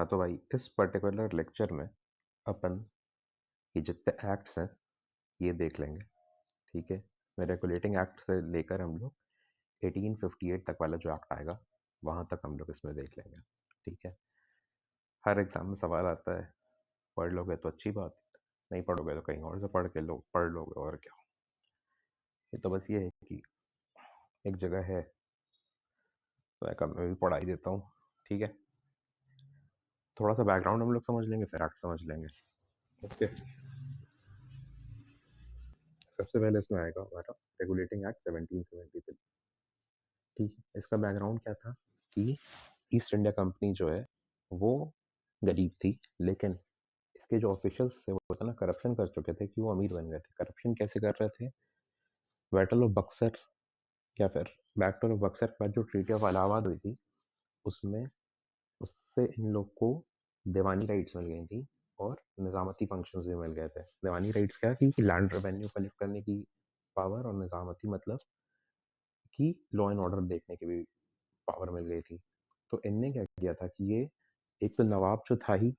हाँ तो भाई इस पर्टिकुलर लेक्चर में अपन ये जितने एक्ट्स हैं ये देख लेंगे। ठीक है। मैं रेगुलेटिंग एक्ट से लेकर हम लोग 1858 तक वाला जो एक्ट आएगा वहाँ तक हम लोग इसमें देख लेंगे। ठीक है। हर एग्जाम में सवाल आता है, पढ़ लोगे तो अच्छी बात, नहीं पढ़ोगे तो कहीं और से पढ़ लोगे और क्या। ये तो बस ये है कि एक जगह है तो मैं भी पढ़ा ही देता हूँ। ठीक है। थोड़ा सा बैकग्राउंड हम लोग समझ लेंगे फिर एक्ट समझ लेंगे। ओके। सबसे पहले इसमें आएगा हमारा रेगुलेटिंग एक्ट 1773। ठीक है। इसका बैकग्राउंड क्या था कि ईस्ट इंडिया कंपनी जो है वो गरीब थी, लेकिन इसके जो ऑफिशियल्स थे वो इतना करप्शन कर चुके थे कि वो अमीर बन गए थे। करप्शन कैसे कर रहे थे? बैटल ऑफ बक्सर या फिर बैटल ऑफ बक्सर के बाद जो ट्रीटी ऑफ इलाहाबाद हुई थी उसमें उससे इन लोग को दीवानी राइट्स मिल गई थी और निजामती फंक्शंस भी मिल गए थे। दीवानी राइट्स क्या कि लैंड रेवेन्यू कलेक्ट करने की पावर, और निजामती मतलब कि लॉ एंड ऑर्डर देखने की भी पावर मिल गई थी। तो इनने क्या किया था कि ये एक तो नवाब जो था ही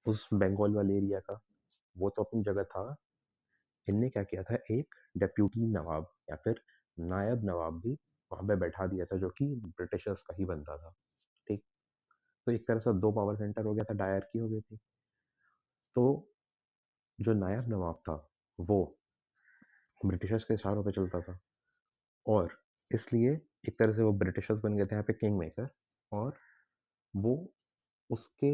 उस बंगाल वाले एरिया का, वो तो अपनी जगह था। इनने क्या किया था, एक डेप्यूटी नवाब या फिर नायब नवाब भी वहां पे बैठा दिया था जो कि ब्रिटिशर्स का ही बनता था। ठीक। तो एक तरह से दो पावर सेंटर हो गया था, डायरकी हो गई थी। तो जो नायब नवाब था वो ब्रिटिशर्स के इशारों पे चलता था, और इसलिए एक तरह से वो ब्रिटिशर्स बन गए थे यहाँ पे किंग मेकर, और वो उसके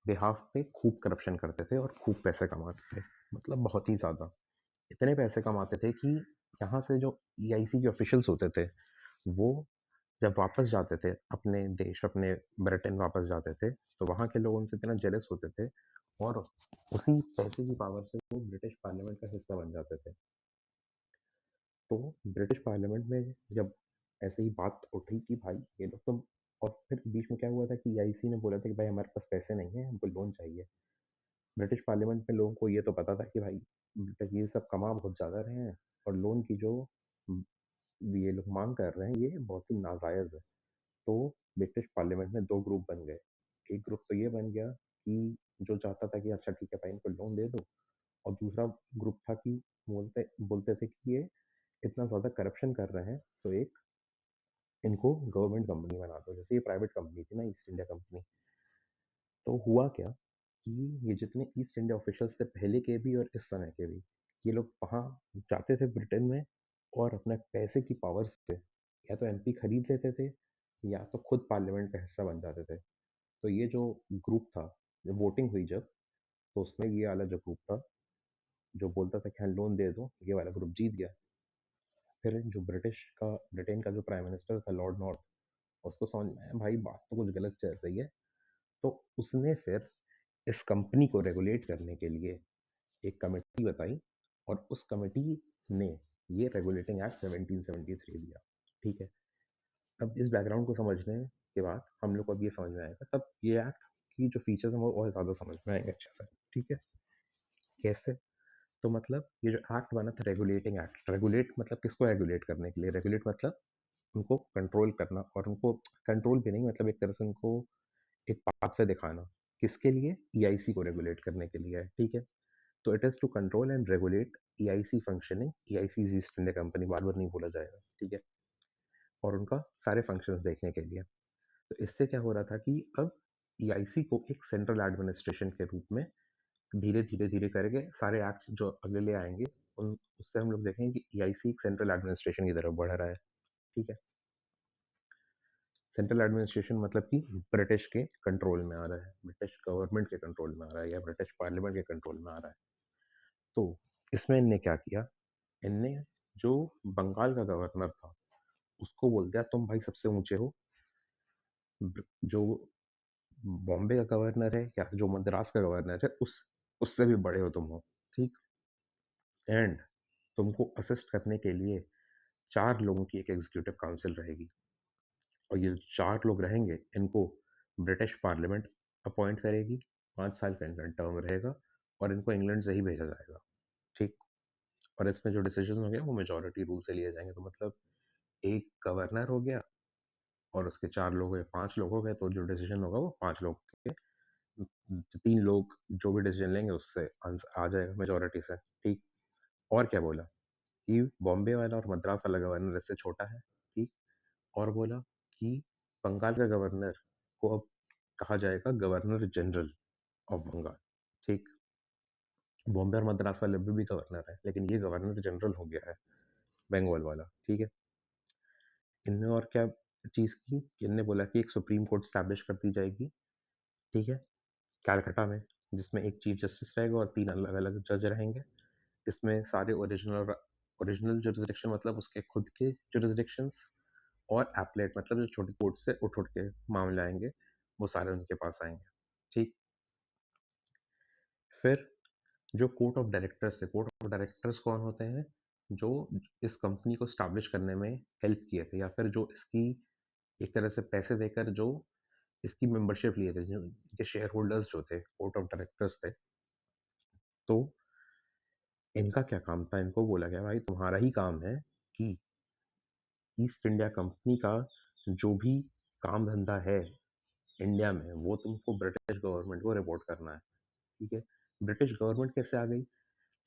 बिहाफ पे खूब करप्शन करते थे और खूब पैसे कमाते थे। मतलब बहुत ही ज़्यादा इतने पैसे कमाते थे कि यहाँ से जो ईआईसी के ऑफिशियल्स होते थे वो जब वापस जाते थे अपने देश, अपने ब्रिटेन वापस जाते थे, तो वहाँ के लोग उनसे इतना जेलस होते थे और उसी पैसे की पावर से वो ब्रिटिश पार्लियामेंट का हिस्सा बन जाते थे। तो ब्रिटिश पार्लियामेंट में जब ऐसे ही बात उठी कि भाई ये लोग तो, और फिर बीच में क्या हुआ था कि ईआईसी ने बोला था कि भाई हमारे पास पैसे नहीं है, हमको लोन चाहिए। ब्रिटिश पार्लियामेंट में लोगों को ये तो पता था कि भाई ये सब कमा बहुत ज़्यादा रहे हैं, और लोन की जो ये लोग मांग कर रहे हैं ये बहुत ही नाजायज़ है। तो ब्रिटिश पार्लियामेंट में दो ग्रुप बन गए। एक ग्रुप तो ये बन गया कि जो चाहता था कि अच्छा ठीक है भाई इनको लोन दे दो, और दूसरा ग्रुप था कि बोलते बोलते थे कि ये इतना ज़्यादा करप्शन कर रहे हैं तो एक इनको गवर्नमेंट कंपनी बना दो, जैसे ये प्राइवेट कंपनी थी ना ईस्ट इंडिया कंपनी। तो हुआ क्या कि ये जितने ईस्ट इंडिया ऑफिशियल्स थे पहले के भी और इस समय के भी, ये लोग वहाँ जाते थे ब्रिटेन में और अपने पैसे की पावर से या तो एमपी खरीद लेते थे या तो खुद पार्लियामेंट का हिस्सा बन जाते थे। तो ये जो ग्रुप था, जब वोटिंग हुई जब, तो उसमें ये वाला जो ग्रुप था जो बोलता था कि हाँ लोन दे दो, ये वाला ग्रुप जीत गया। फिर जो ब्रिटेन का जो प्राइम मिनिस्टर था लॉर्ड नॉर्थ, उसको समझ में आया भाई बात तो कुछ गलत चल रही है। तो उसने फिर इस कंपनी को रेगुलेट करने के लिए एक कमेटी बताई, और उस कमेटी ने ये रेगुलेटिंग एक्ट 1773 दिया। ठीक है। अब इस बैकग्राउंड को समझने के बाद हम लोग को अब ये समझ में आएगा, तब ये एक्ट की जो फीचर्स हैं वो और ज़्यादा समझ में आएंगे अच्छे से। ठीक है। कैसे? तो मतलब ये जो एक्ट बना था रेगुलेटिंग एक्ट, रेगुलेट मतलब किसको रेगुलेट करने के लिए? रेगुलेट मतलब उनको कंट्रोल करना, और उनको कंट्रोल भी नहीं, मतलब एक तरह से उनको एक पाथवे दिखाना। किसके लिए? ईआईसी को रेगुलेट करने के लिए है। ठीक है। तो it is to control and regulate EIC functioning. EIC is East India Company, बार बार नहीं बोला जाएगा। ठीक है। और उनका सारे फंक्शंस देखने के लिए। तो इससे क्या हो रहा था कि अब ईआईसी को एक सेंट्रल एडमिनिस्ट्रेशन के रूप में धीरे धीरे धीरे करके सारे एक्ट्स जो अगले ले आएंगे उन उससे हम लोग देखेंगे कि ईआईसी एक सेंट्रल एडमिनिस्ट्रेशन की तरफ बढ़ रहा है। ठीक है। सेंट्रल एडमिनिस्ट्रेशन मतलब कि ब्रिटिश के कंट्रोल में आ रहा है, ब्रिटिश गवर्नमेंट के कंट्रोल में आ रहा है, या ब्रिटिश पार्लियामेंट के कंट्रोल में आ रहा है। तो इसमें इनने क्या किया, इनने जो बंगाल का गवर्नर था उसको बोल दिया तुम भाई सबसे ऊंचे हो। जो बॉम्बे का गवर्नर है या जो मद्रास का गवर्नर है उससे भी बड़े हो तुम हो। ठीक। एंड तुमको असिस्ट करने के लिए 4 लोगों की एक एग्जीक्यूटिव काउंसिल रहेगी, और ये 4 लोग रहेंगे इनको ब्रिटिश पार्लियामेंट अपॉइंट करेगी। 5 साल का इनका टर्म रहेगा, और इनको इंग्लैंड से ही भेजा जाएगा। ठीक। और इसमें जो डिसीजन हो गया वो मेजोरिटी रूल से लिए जाएंगे। तो मतलब एक गवर्नर हो गया और उसके 4 लोग हुए, 5 लोग हो गए, तो जो डिसीजन होगा वो 5 लोग के 3 लोग जो भी डिसीजन लेंगे उससे आ जाएगा मेजॉरिटी से, ठीक। और क्या बोला कि बॉम्बे वाला और मद्रास वाला गवर्नर इससे छोटा है, ठीक। और बोला कि बंगाल का गवर्नर को अब कहा जाएगा गवर्नर जनरल ऑफ बंगाल, ठीक। बॉम्बे और मद्रास वाले अभी भी गवर्नर है, लेकिन ये गवर्नर जनरल हो गया है बंगाल वाला, ठीक है। इनने और क्या चीज़ की, इनने बोला कि एक सुप्रीम कोर्ट स्टैब्लिश कर दी जाएगी, ठीक है, कैलकटा में, जिसमें एक चीफ जस्टिस रहेगा और 3 अलग-अलग जज रहेंगे। इसमें सारे ओरिजिनल जुरिसडिक्शन मतलब उसके खुद के जुरिसडिक्शंस और एपलेट मतलब जो छोटी कोर्ट से उठ-उठ के मामले आएँगे, वो सारे उनके पास आएँगे, ठीक। फिर जो कोर्ट ऑफ डायरेक्टर्स थे, कोर्ट ऑफ डायरेक्टर्स कौन होते हैं? जो इस कंपनी को एस्टैब्लिश करने में हेल्प किए थे या फिर जो इसकी एक तरह से पैसे देकर जो इसकी मेंबरशिप लिए थे, जो इनके शेयर होल्डर्स जो थे, कोर्ट ऑफ डायरेक्टर्स थे। तो इनका क्या काम था? इनको बोला गया भाई तुम्हारा ही काम है कि ईस्ट इंडिया कंपनी का जो भी काम-धंधा है इंडिया में, वो तुमको ब्रिटिश गवर्नमेंट को रिपोर्ट करना है, ठीक है? ब्रिटिश गवर्नमेंट कैसे आ गई?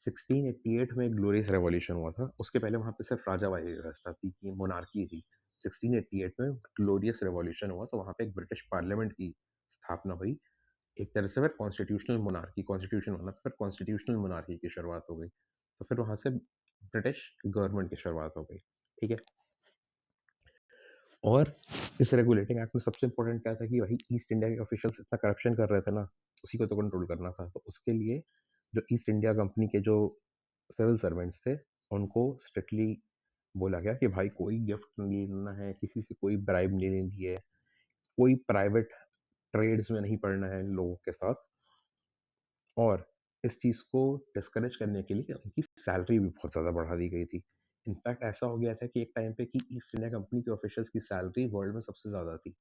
1688 में एक ग्लोरियस रेवोल्यूशन हुआ था। उसके पहले वहाँ पे सिर्फ राजावाही व्यवस्था थी कि मोनार्की थी। 1688 में ग्लोरियस रेवोल्यूशन हुआ तो वहाँ पे एक ब्रिटिश पार्लियामेंट की स्थापना हुई। एक तरह से फिर कॉन्स्टिट्यूशनल मोनार्की कॉन्स्टिट्यूशन बना फिर कॉन्स्टिट्यूशनल मोनार्की की शुरुआत हो गई। तो फिर वहाँ से ब्रिटिश गवर्नमेंट की शुरुआत हो गई, ठीक है? और इस रेगुलेटिंग एक्ट में सबसे इम्पोर्टेंट क्या था कि वही ईस्ट इंडिया के ऑफिशियल्स इतना करप्शन कर रहे थे ना, उसी को तो कंट्रोल करना था। तो उसके लिए जो ईस्ट इंडिया कंपनी के जो सिविल सर्वेंट्स थे, उनको स्ट्रिक्टली बोला गया कि भाई कोई गिफ्ट नहीं लेना है, किसी से कोई ब्राइब नहीं लेनी है, कोई प्राइवेट ट्रेड्स में नहीं पड़ना है लोगों के साथ। और इस चीज़ को डिस्करेज करने के लिए उनकी सैलरी भी बहुत ज़्यादा बढ़ा दी गई थी। इनफैक्ट ऐसा हो गया था कि एक टाइम पे कि ईस्ट इंडिया कंपनी के ऑफिशियल्स की सैलरी वर्ल्ड में सबसे ज़्यादा थी।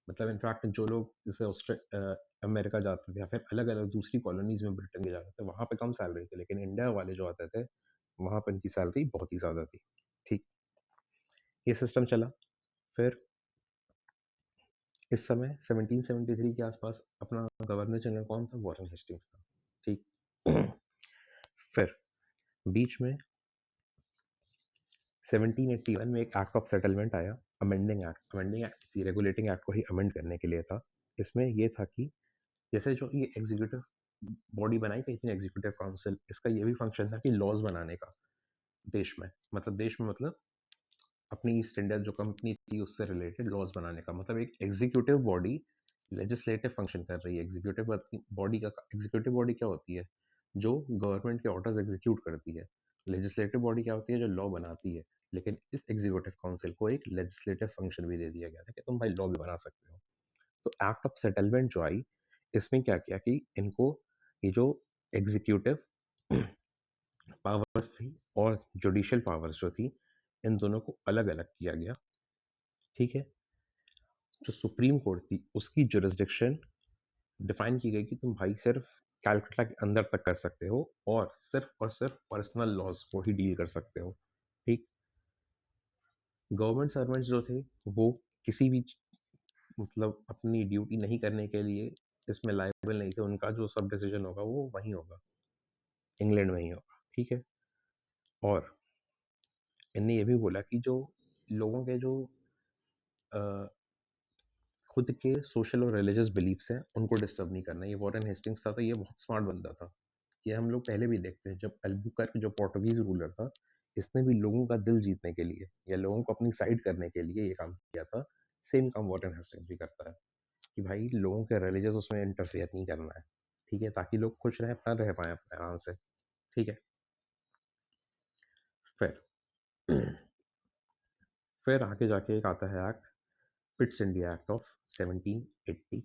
मतलब इनफैक्ट जो लोग जैसे अमेरिका जाते थे या फिर अलग-अलग दूसरी कॉलोनीज़ में ब्रिटेन के जाते थे, वहाँ पे कम सैलरी थी, लेकिन इंडिया वाले जो आते थे, वहाँ पे इनकी सैलरी बहुत ही ज़्यादा थी। ठीक, ये सिस्टम चला। फिर इस समय 1773 के आसपास अपना गवर्नर जनरल कौन था? वॉरेन हेस्टिंग्स था। ठीक। फिर बीच में 1781 में एक एक्ट ऑफ सेटलमेंट आया, अमेंडिंग एक्ट। अमेंडिंग एक्ट किसी रेगुलेटिंग एक्ट को ही अमेंड करने के लिए था। इसमें ये था कि जैसे जो ये एग्जीक्यूटिव बॉडी बनाई गई थी एग्जीक्यूटिव काउंसिल, इसका ये भी फंक्शन था कि लॉज बनाने का देश में, मतलब देश में मतलब अपनी ईस्ट इंडिया जो कंपनी थी उससे रिलेटेड लॉज बनाने का। मतलब एक एग्जीक्यूटिव बॉडी लेजिस्लेटिव फंक्शन कर रही है। एग्जीक्यूटिव बॉडी क्या होती है? जो गवर्नमेंट के ऑर्डर्स एग्जीक्यूट करती है। लेजिस्लेटिव बॉडी क्या होती है? जो लॉ बनाती है। लेकिन इस एग्जीक्यूटिव काउंसिल को एक लेजिस्लेटिव फंक्शन भी दे दिया गया था कि तुम भाई लॉ भी बना सकते हो। तो एक्ट ऑफ सेटलमेंट जो आई, इसमें क्या किया कि इनको ये जो एग्जीक्यूटिव पावर्स थी और जुडिशियल पावर्स जो थी, इन दोनों को अलग-अलग किया गया, ठीक है? जो सुप्रीम कोर्ट थी, उसकी जुरिसडिक्शन डिफाइन की गई कि तुम भाई सिर्फ कैलकटा के अंदर तक कर सकते हो और सिर्फ पर्सनल लॉज को ही डील कर सकते हो, ठीक? गवर्नमेंट सर्वेंट्स जो थे, वो किसी भी मतलब अपनी ड्यूटी नहीं करने के लिए इसमें लायबल नहीं थे। उनका जो सब डिसीजन होगा वो वहीं होगा, इंग्लैंड में ही होगा, ठीक है? और इनने ये भी बोला कि जो लोगों के जो अ, खुद के सोशल और रिलीजियस बिलीफ्स हैं, उनको डिस्टर्ब नहीं करना। ये वॉरेन हेस्टिंग्स था, तो ये बहुत स्मार्ट बंदा था। ये हम लोग पहले भी देखते हैं, जब अल्बुकर्क जो पोर्टुगीज़ रूलर था, इसने भी लोगों का दिल जीतने के लिए या लोगों को अपनी साइड करने के लिए ये काम किया था। सेम काम वॉरेन हेस्टिंग्स भी करता है कि भाई लोगों के रिलीजियस उसमें इंटरफेयर नहीं करना है, ठीक है? ताकि लोग खुश रहें, अपना रह पाएँ अपने आराम से, ठीक है? फिर फिर आगे जाके एक आता है act, Pitt's India act of 1784,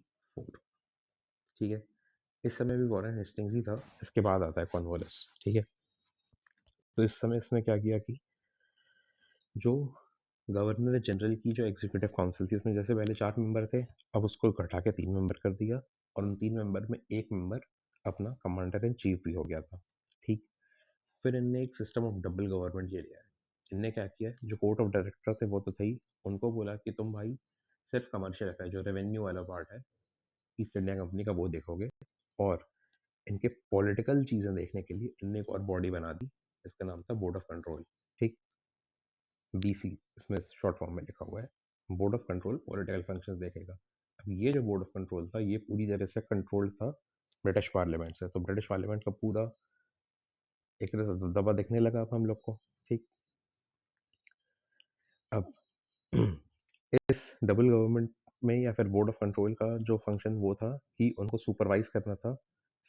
ठीक है? इस समय भी वॉरेन हेस्टिंग्स ही था, इसके बाद आता है कॉर्नवालिस, ठीक है? तो इस समय इसमें क्या किया कि जो गवर्नर जनरल की जो एग्जीक्यूटिव काउंसिल थी, उसमें जैसे पहले 4 मेंबर थे, अब उसको घटा के 3 मेंबर कर दिया और उन 3 मेंबर में 1 मेंबर अपना कमांडर इन चीफ भी हो गया था, ठीक? फिर इनने एक सिस्टम ऑफ डबल गवर्नमेंट ये लिया है। इनने क्या किया, जो कोर्ट ऑफ डायरेक्टर थे वो तो थे ही, उनको बोला कि तुम भाई सिर्फ कमर्शियल अफेयर जो रेवेन्यू वाला पार्ट है, ईस्ट इंडिया कंपनी का वो देखोगे, और इनके पॉलिटिकल चीज़ें देखने के लिए इनने एक और बॉडी बना दी, इसका नाम था बोर्ड ऑफ कंट्रोल। ठीक, बीसी इसमें शॉर्ट फॉर्म में लिखा हुआ है, board of control political functions देखेगा। अब ये जो बोर्ड ऑफ कंट्रोल था, ये पूरी तरह से कंट्रोल था ब्रिटिश पार्लियामेंट से, तो ब्रिटिश पार्लियामेंट का पूरा एक तरह से दबदबा दिखने लगा अब हम लोग को। ठीक, अब इस डबल गवर्नमेंट में या फिर बोर्ड ऑफ कंट्रोल का जो फंक्शन वो था कि उनको सुपरवाइज करना था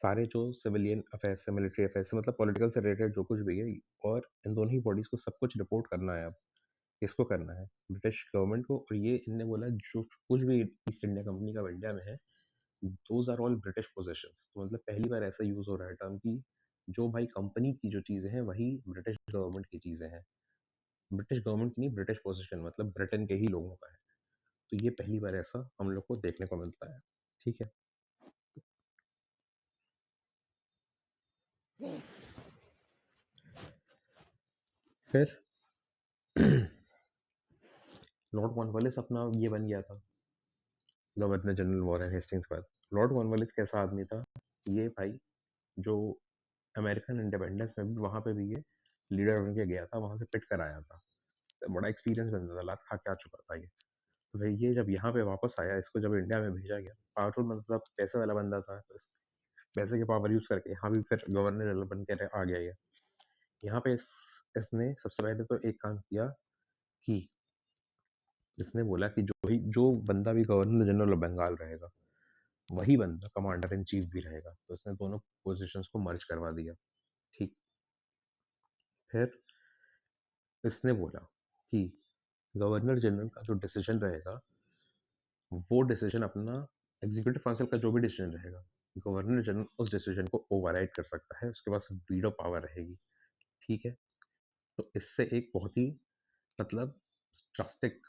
सारे जो सिविलियन अफेयर्स से, मिलिट्री अफेयर्स से, मतलब पॉलिटिकल से रिलेटेड जो कुछ भी है, और इन दोनों ही बॉडीज को सब कुछ रिपोर्ट करना है। अब किसको करना है? ब्रिटिश गवर्नमेंट को। और ये इनने बोला जो कुछ भी ईस्ट इंडिया कंपनी का इंडिया में है, those are all British possessions. तो मतलब पहली बार ऐसा यूज हो रहा है टर्म की जो भाई कंपनी की जो चीजें हैं वही ब्रिटिश गवर्नमेंट की चीजें हैं। ब्रिटिश गवर्नमेंट की नहीं, ब्रिटिश पोजीशन मतलब ब्रिटेन के ही लोगों का है। तो ये पहली बार ऐसा हम लोग को देखने को मिलता है। ठीक है, फिर लॉर्ड कॉर्नवालिस अपना ये बन गया था गवर्नर जनरल वॉरेन हेस्टिंग्स के बाद। लॉर्ड कॉर्नवालिस कैसा आदमी था? ये भाई जो अमेरिकन इंडिपेंडेंस में भी वहाँ पे भी ये लीडर बन के गया था, वहाँ से पिट कर आया था, तो बड़ा एक्सपीरियंस बंदा था, लात खा के आ चुका था ये। तो भाई ये जब यहाँ पे वापस आया, इसको जब इंडिया में भेजा गया, पावरफुल मतलब पैसे वाला बंदा था, तो पैसे के पावर यूज करके यहाँ भी फिर गवर्नर जनरल बन के आ गया ये। यहाँ पे इसने सबसे पहले तो एक काम किया कि इसने बोला कि जो बंदा भी गवर्नर जनरल ऑफ बंगाल रहेगा, वही बंदा कमांडर इन चीफ भी रहेगा। तो इसने दोनों पोजीशंस को मर्ज करवा दिया। ठीक, फिर इसने बोला कि गवर्नर जनरल का जो डिसीजन रहेगा, वो डिसीजन अपना एग्जीक्यूटिव काउंसिल का जो भी डिसीजन रहेगा, गवर्नर जनरल उस डिसीजन को ओवरराइड कर सकता है, उसके पास वीटो पावर रहेगी। ठीक है, तो इससे एक बहुत ही मतलब ड्रास्टिक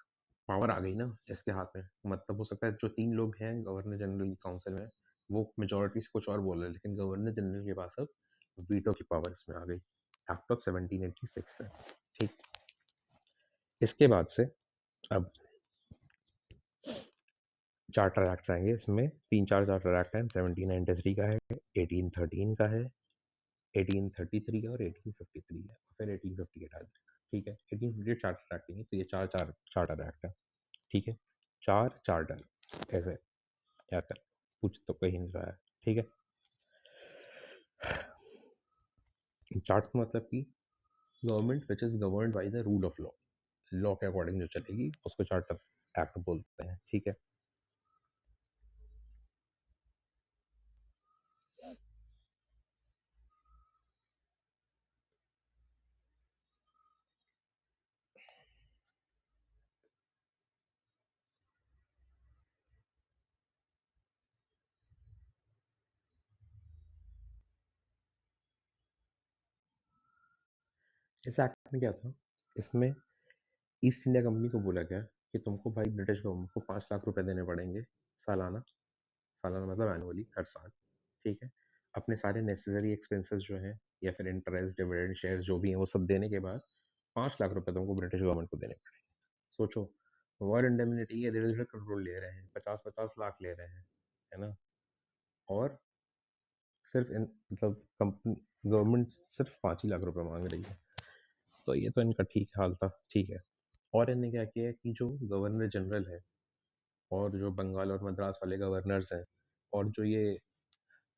पावर आ गई ना इसके हाथ में। मतलब हो सकता है जो 3 लोग हैं गवर्नर जनरल की काउंसिल में, वो मेजॉरिटी से कुछ और बोल रहे हैं, लेकिन गवर्नर जनरल के पास अब वीटो की पावर इसमें आ गई, एक्ट ऑफ 1786 से। ठीक, इसके बाद से अब चार्टर एक्ट्स आएंगे। इसमें 3-4 चार्टर एक्ट हैं। 1793 का है, 1813 का है, 1833 का, और 1853 है, और फिर 1858 आ जाएगा। ठीक है, 1858 चार्टर एक्ट नहीं है, तो ये चार चार्टर एक्ट है। ठीक है, 4 चार्टर ऐसे क्या कर पूछ तो कहीं नहीं रहा है। ठीक है, चार्ट मतलब कि government which is governed by the rule of law, law के अकॉर्डिंग जो चलेगी उसको चार्टर एक्ट बोलते हैं। ठीक है, इस एक्ट में क्या था? इसमें ईस्ट इंडिया कंपनी को बोला गया कि तुमको भाई ब्रिटिश गवर्नमेंट को 5 लाख रुपए देने पड़ेंगे सालाना। सालाना मतलब एनुअली, हर साल। ठीक है, अपने सारे नेसेसरी एक्सपेंसेस जो हैं, या फिर इंटरेस्ट, डिविडेंड, शेयर जो भी हैं, वो सब देने के बाद 5 लाख रुपए तुमको ब्रिटिश गवर्नमेंट को देने पड़ेंगे। सोचो, वॉर इंडेमनिटी के धीरे धीरे कंट्रोल ले रहे हैं, 50-50 लाख ले रहे हैं, है ना? और सिर्फ इन मतलब कंपनी गवर्नमेंट सिर्फ 5 ही लाख रुपए मांग रही है। तो ये तो इनका ठीक हाल था। ठीक है, और इनने क्या किया है कि जो गवर्नर जनरल है, और जो बंगाल और मद्रास वाले गवर्नर्स हैं, और जो ये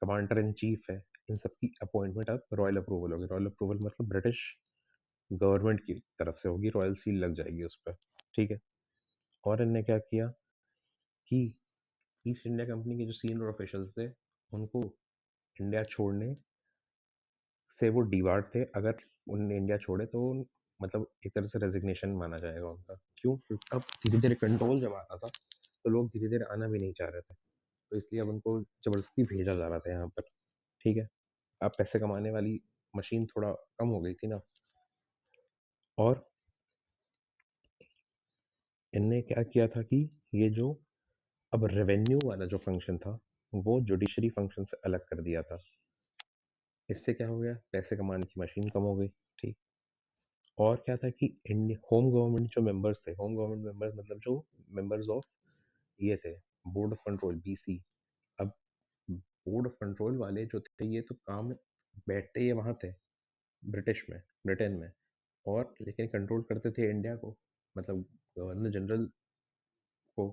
कमांडर इन चीफ है, इन सबकी अपॉइंटमेंट अब रॉयल अप्रूवल होगी। रॉयल अप्रूवल मतलब ब्रिटिश गवर्नमेंट की तरफ से होगी, रॉयल सील लग जाएगी उस पर। ठीक है, और इनने क्या किया कि ईस्ट इंडिया कंपनी के जो सीनियर ऑफिशियल्स थे, उनको इंडिया छोड़ने से वो डिबार्ड थे। अगर उन्होंने इंडिया छोड़े तो मतलब एक तरह से रेजिग्नेशन माना जाएगा उनका। क्यों? क्योंकि अब धीरे धीरे कंट्रोल जब आ रहा था, तो लोग धीरे धीरे आना भी नहीं चाह रहे थे, तो इसलिए अब उनको जबरदस्ती भेजा जा रहा था यहाँ पर। ठीक है, अब पैसे कमाने वाली मशीन थोड़ा कम हो गई थी ना। और इनने क्या किया था कि ये जो अब रेवेन्यू वाला जो फंक्शन था, वो जुडिशरी फंक्शन से अलग कर दिया था। इससे क्या हो गया? पैसे कमाने की मशीन कम हो गई। ठीक, और क्या था कि होम गवर्नमेंट जो मेंबर्स थे, होम गवर्नमेंट मेंबर्स मतलब जो मेंबर्स ऑफ ये थे बोर्ड ऑफ कंट्रोल, बीसी, अब बोर्ड ऑफ कंट्रोल वाले जो थे ये तो काम बैठते ये वहाँ थे ब्रिटिश में, ब्रिटेन में, और लेकिन कंट्रोल करते थे इंडिया को, मतलब गवर्नर जनरल को।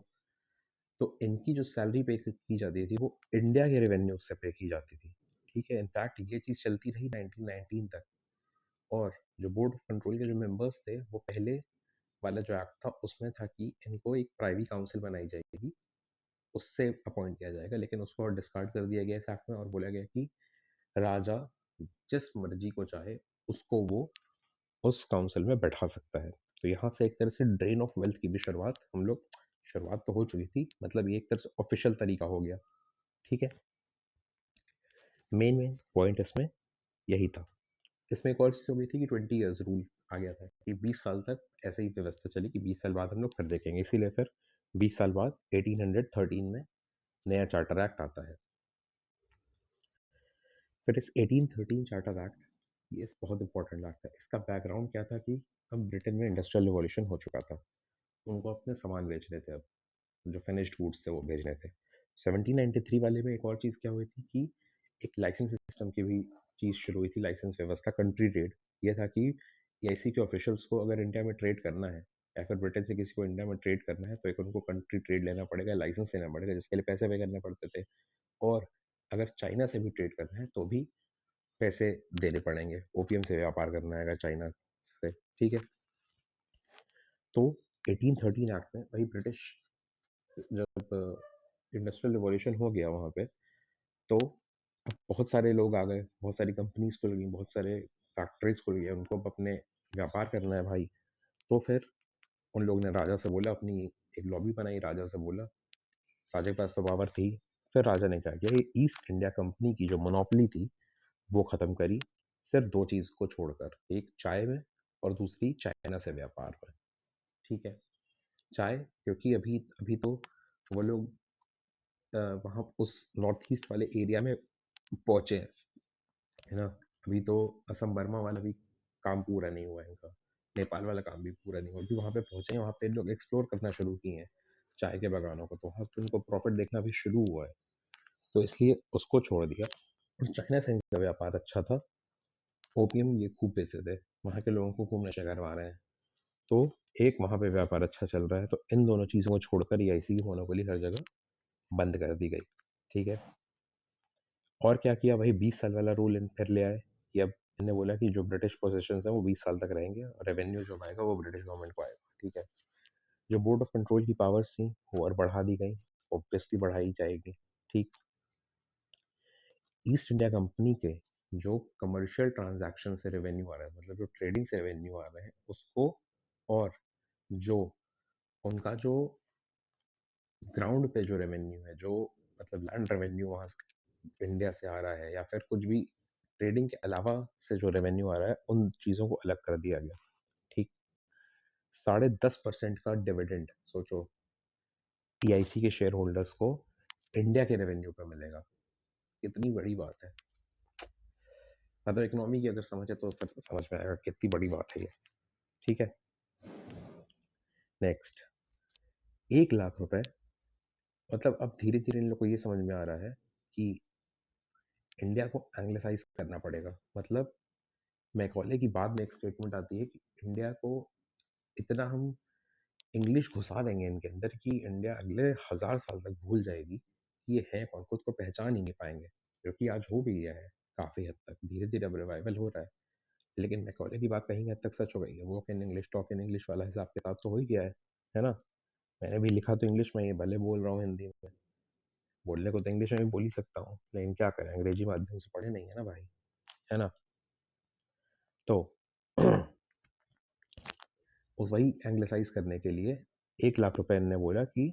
तो इनकी जो सैलरी पे की जाती थी वो इंडिया के रेवेन्यू से पे की जाती थी। ठीक है, इनफैक्ट ये चीज़ चलती रही 1919 तक। और जो बोर्ड ऑफ कंट्रोल के जो मेंबर्स थे वो पहले वाला जो एक्ट था उसमें था कि इनको एक प्राइवेट काउंसिल बनाई जाएगी, उससे अपॉइंट किया जाएगा, लेकिन उसको और डिस्कार्ड कर दिया गया इस एक्ट में और बोला गया कि राजा जिस मर्जी को चाहे उसको वो उस काउंसिल में बैठा सकता है। तो यहाँ से एक तरह से ड्रेन ऑफ वेल्थ की भी शुरुआत तो हो चुकी थी, मतलब ये एक तरह से ऑफिशियल तरीका हो गया। ठीक है, मेन पॉइंट इसमें यही था। इसमें एक और चीज़ हो गई थी कि 20 ईयर्स रूल आ गया था कि 20 साल तक ऐसे ही व्यवस्था चली कि 20 साल बाद हम लोग फिर देखेंगे, इसीलिए फिर 20 साल बाद 1813 में नया चार्टर एक्ट आता है। फिर इस 1813 चार्टर एक्ट, ये बहुत इंपॉर्टेंट एक्ट है। इसका बैकग्राउंड क्या था कि अब ब्रिटेन में इंडस्ट्रियल रिवॉल्यूशन हो चुका था, उनको अपने सामान बेचने थे, अब जो फिनिश्ड गुड्स थे वो भेजने थे। 1793 वाले में एक और चीज़ क्या हुई थी कि एक लाइसेंस सिस्टम की भी चीज़ शुरू हुई थी, लाइसेंस व्यवस्था, कंट्री ट्रेड। ये था कि ईआईसी के ऑफिशियल्स को अगर इंडिया में ट्रेड करना है या फिर ब्रिटेन से किसी को इंडिया में ट्रेड करना है तो एक उनको कंट्री ट्रेड लेना पड़ेगा, लाइसेंस लेना पड़ेगा, जिसके लिए पैसे पे करने पड़ते थे। और अगर चाइना से भी ट्रेड करना है तो भी पैसे देने पड़ेंगे, ओपीएम से व्यापार करना है अगर चाइना से। ठीक है, तो 1813 एक्ट में वही ब्रिटिश, जब इंडस्ट्रियल रिवॉल्यूशन हो गया वहाँ पे, तो अब बहुत सारे लोग आ गए, बहुत सारी कंपनीज खुल गई, बहुत सारे फैक्ट्रीज खुल गए, उनको अब अपने व्यापार करना है भाई। तो फिर उन लोगों ने राजा से बोला, अपनी एक लॉबी बनाई, राजा से बोला, राजा के पास तो पावर थी। फिर राजा ने क्या किया, ये ईस्ट इंडिया कंपनी की जो मोनोपोली थी वो ख़त्म करी, सिर्फ दो चीज़ को छोड़कर, एक चाय में और दूसरी चाइना से व्यापार में। ठीक है, चाय क्योंकि अभी अभी तो वो लोग वहाँ उस नॉर्थ ईस्ट वाले एरिया में पहुँचे हैं, है ना। अभी तो असम बर्मा वाला भी काम पूरा नहीं हुआ है इनका, नेपाल वाला काम भी पूरा नहीं हुआ, अभी वहाँ पे पहुँचे हैं, वहाँ पे लोग एक्सप्लोर करना शुरू किए हैं चाय के बागानों को, तो वहाँ पे उनको प्रॉफिट देखना भी शुरू हुआ है, तो इसलिए उसको छोड़ दिया। और चाइना से इनका व्यापार अच्छा था, ओपीएम ये खूब बेचे थे, वहाँ के लोगों को खूब नशा करवा रहे हैं, तो एक वहाँ पे व्यापार अच्छा चल रहा है, तो इन दोनों चीज़ों को छोड़कर ईआईसी की मोनोपोली हर जगह बंद कर दी गई। ठीक है, और क्या किया, वही 20 साल वाला रूल इन फिर ले आए कि अब इन्होंने बोला कि जो ब्रिटिश पोजेशंस हैं वो 20 साल तक रहेंगे और रेवेन्यू जो आएगा वो ब्रिटिश गवर्नमेंट को आएगा। ठीक है, जो बोर्ड ऑफ कंट्रोल की पावर्स थी वो और बढ़ा दी गई, ऑब्वियसली बढ़ाई जाएगी। ठीक, ईस्ट इंडिया कंपनी के जो कमर्शियल ट्रांजैक्शन से रेवेन्यू आ रहा है, मतलब जो ट्रेडिंग से रेवेन्यू आ रहे हैं उसको, और जो उनका जो ग्राउंड पे जो रेवेन्यू है, जो मतलब लैंड रेवेन्यू वहाँ इंडिया से आ रहा है या फिर कुछ भी ट्रेडिंग के अलावा से जो रेवेन्यू आ रहा है, उन चीज़ों को अलग कर दिया गया। ठीक, 10.5% का डिविडेंड सोचो ईआईसी के शेयर होल्डर्स को इंडिया के रेवेन्यू पे मिलेगा, कितनी बड़ी बात है। मतलब इकोनॉमी की अगर समझे तो फिर समझ में आएगा कितनी बड़ी बात है ये। ठीक है, नेक्स्ट, 1 लाख रुपए, मतलब अब धीरे धीरे इन लोग को ये समझ में आ रहा है कि इंडिया को एंग्लिसाइज करना पड़ेगा। मतलब मैकॉले की बाद में एक स्टेटमेंट आती है कि इंडिया को इतना हम इंग्लिश घुसा देंगे इनके अंदर कि इंडिया अगले 1000 साल तक भूल जाएगी कि ये है कौन, खुद को पहचान ही नहीं पाएंगे, जो कि आज हो भी गया है काफ़ी हद तक, धीरे धीरे अब रिवाइवल हो रहा है। लेकिन मैकॉले की बात कहीं हद तक सच हो गई है, वो in English talk in English वाला हिसाब किताब तो हो ही गया है ना। मैंने भी लिखा तो इंग्लिश में, ये भले बोल रहा हूँ हिंदी में, बोलने को तो इंग्लिश में भी बोल ही सकता हूँ, लेकिन क्या करें, अंग्रेजी माध्यम से पढ़े नहीं है ना भाई, है ना। तो वही एंग्लिसाइज करने के लिए 1 लाख रुपए इनने बोला कि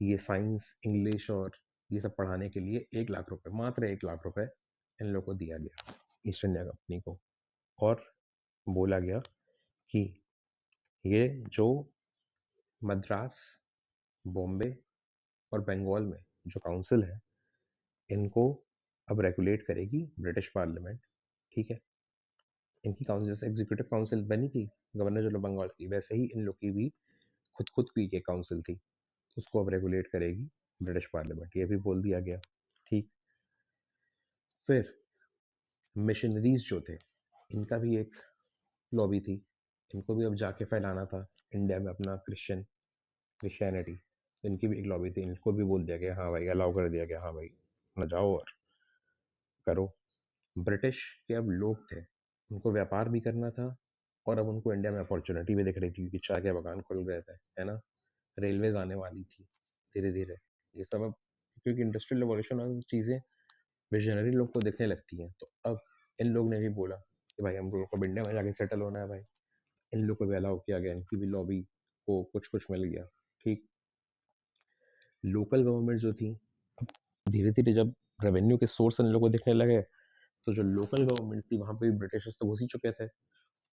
ये साइंस इंग्लिश और ये सब पढ़ाने के लिए 1 लाख रुपए, मात्र 1 लाख रुपए इन लोगों को दिया गया ईस्ट इंडिया कंपनी को। और बोला गया कि ये जो मद्रास, बॉम्बे और बंगाल में जो काउंसिल है, इनको अब रेगुलेट करेगी ब्रिटिश पार्लियामेंट। ठीक है, इनकी काउंसिल जैसे एग्जीक्यूटिव काउंसिल बनी थी गवर्नर जनरल बंगाल की, वैसे ही इन लोग की भी खुद खुद की एक काउंसिल थी, उसको अब रेगुलेट करेगी ब्रिटिश पार्लियामेंट, ये भी बोल दिया गया। ठीक। फिर मिशनरीज जो थे, इनका भी एक लॉबी थी, इनको भी अब जाके फैलाना था इंडिया में अपना क्रिश्चियनिटी। इनकी भी एक लॉबी थी, इनको भी बोल दिया गया हाँ भाई, अलाउ कर दिया गया, हाँ भाई ना जाओ और करो। ब्रिटिश के अब लोग थे, उनको व्यापार भी करना था, और अब उनको इंडिया में अपॉर्चुनिटी भी दिख रही थी क्योंकि चाय के बागान खुल गए थे, है ना। रेलवेज आने वाली थी धीरे धीरे, ये सब अब, क्योंकि इंडस्ट्रियल रिवॉल्यूशन और चीज़ें विजनरी लोग को दिखने लगती हैं, तो अब इन लोग ने भी बोला कि भाई हम लोग को अब इंडिया में जाके सेटल होना है भाई। इन लोग को भी अलाउ किया गया, इनकी भी लॉबी को कुछ कुछ मिल गया। ठीक। लोकल गवर्नमेंट जो थी, अब धीरे धीरे जब रेवेन्यू के सोर्स इन लोगों को दिखने लगे, तो जो लोकल गवर्नमेंट थी वहाँ पे भी ब्रिटिशर्स तो घुस ही चुके थे,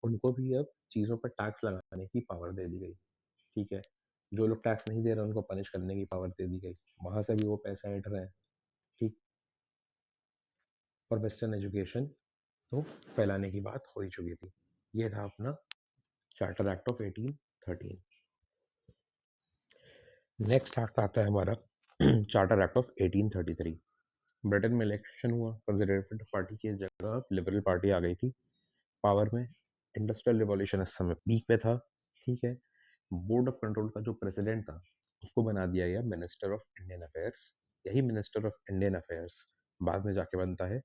उनको भी अब चीज़ों पर टैक्स लगाने की पावर दे दी गई। ठीक है। जो लोग टैक्स नहीं दे रहे उनको पनिश करने की पावर दे दी गई, वहाँ से भी वो पैसा हट रहे हैं। ठीक। और वेस्टर्न एजुकेशन तो फैलाने की बात हो ही चुकी थी। ये था अपना charter act of 1813। Next act आता है हमारा चार्टर एक्ट ऑफ 1833। ब्रिटेन में इलेक्शन हुआ, कंजर्वेटिव पार्टी की जगह लिबरल पार्टी आ गई थी पावर में। इंडस्ट्रियल रिवॉल्यूशन इस समय पीक पे था। ठीक है। बोर्ड ऑफ कंट्रोल का जो प्रेसिडेंट था, उसको बना दिया गया मिनिस्टर ऑफ इंडियन अफेयर्स। यही मिनिस्टर ऑफ इंडियन अफेयर्स बाद में जाके बनता है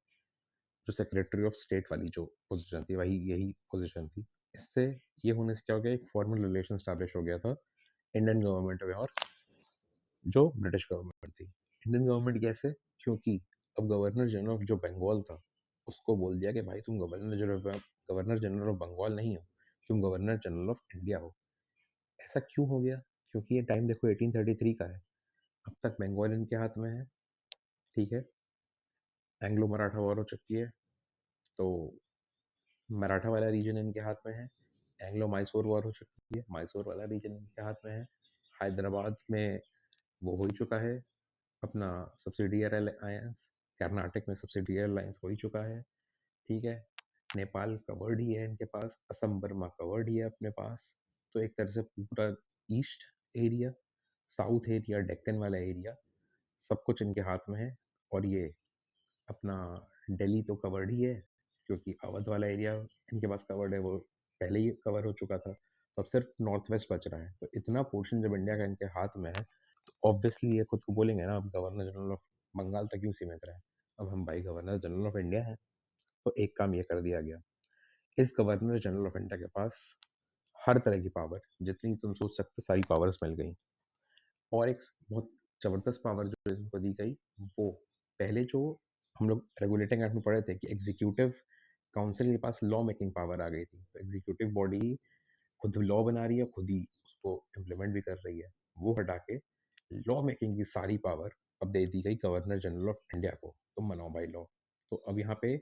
जो सेक्रेटरी ऑफ स्टेट वाली जो पोजीशन थी, वही यही पोजीशन थी। इससे ये होने से क्या हो गया, एक फॉर्मल रिलेशन स्टैब्लिश हो गया था इंडियन गवर्नमेंट में और जो ब्रिटिश गवर्नमेंट थी। इंडियन गवर्नमेंट कैसे, क्योंकि अब गवर्नर जनरल ऑफ जो बंगाल था, उसको बोल दिया कि भाई तुम गवर्नर जनरल ऑफ बंगाल नहीं हो, तुम गवर्नर जनरल ऑफ इंडिया हो। ऐसा क्यों हो गया, क्योंकि ये टाइम देखो 1833 का है। अब तक बंगाल इनके हाथ में है। ठीक है। एंग्लो मराठा वॉर हो चुकी है, तो मराठा वाला रीजन इनके हाथ में है। एंग्लो मैसूर वॉर हो चुकी है, मैसूर वाला रीजन इनके हाथ में है। हैदराबाद में वो हो ही चुका है अपना सब्सिडियरी अलायंस, कर्नाटक में सब्सिडियरी अलायंस हो ही चुका है। ठीक है। नेपाल कवर्ड ही है इनके पास, असम बर्मा कवर्ड ही है अपने पास। तो एक तरह से पूरा east area, south area, Deccan वाला एरिया, सब कुछ इनके हाथ में है। और ये अपना दिल्ली तो कवर्ड ही है, क्योंकि अवध वाला एरिया इनके पास कवर्ड है, वो पहले ही कवर हो चुका था। तो अब सिर्फ नॉर्थ वेस्ट बच रहा है। तो इतना पोर्शन जब इंडिया का इनके हाथ में है, तो ऑब्वियसली ये खुद को बोलेंगे ना, अब गवर्नर जनरल ऑफ बंगाल तक क्यों सीमित रहे, अब हम भाई गवर्नर जनरल ऑफ इंडिया हैं। तो एक काम ये कर दिया गया, इस गवर्नर जनरल ऑफ इंडिया के पास हर तरह की पावर, जितनी तुम सोच सकते सारी पावर्स मिल गई। और एक बहुत ज़बरदस्त पावर जो इसको दी गई, वो पहले जो हम लोग रेगुलेटिंग एक्ट में पढ़े थे कि एग्जीक्यूटिव काउंसिल के पास लॉ मेकिंग पावर आ गई थी। तो एग्जीक्यूटिव बॉडी खुद लॉ बना रही है, खुद ही उसको इम्प्लीमेंट भी कर रही है। वो हटा के लॉ मेकिंग की सारी पावर अब दे दी गई गवर्नर जनरल ऑफ इंडिया को, तुम बनाओ बाई लॉ। तो अब यहाँ पे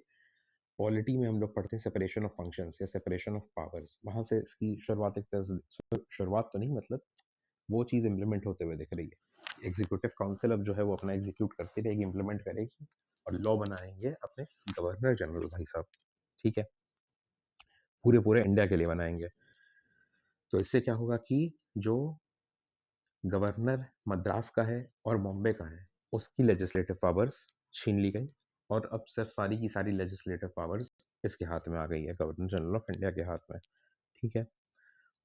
पॉलिटी में हम लोग पढ़ते हैं सेपरेशन ऑफ फंक्शंस या सेपरेशन ऑफ पावर्स, वहाँ से इसकी शुरुआत एक तरह से, शुरुआत तो नहीं मतलब वो चीज़ इम्प्लीमेंट होते हुए दिख रही है। एग्जीक्यूटिव काउंसिल अब जो है वो अपना एग्जीक्यूट करती रहेगी, इम्प्लीमेंट करेगी, और लॉ बनाएंगे अपने गवर्नर जनरल भाई साहब। ठीक है। पूरे पूरे इंडिया के लिए बनाएंगे। तो इससे क्या होगा कि जो गवर्नर मद्रास का है और बॉम्बे का है, उसकी लेजिस्लेटिव पावर्स छीन ली गई, और अब सिर्फ सारी की सारी लेजिस्लेटिव पावर्स इसके हाथ में आ गई है, गवर्नर जनरल ऑफ इंडिया के हाथ में। ठीक है।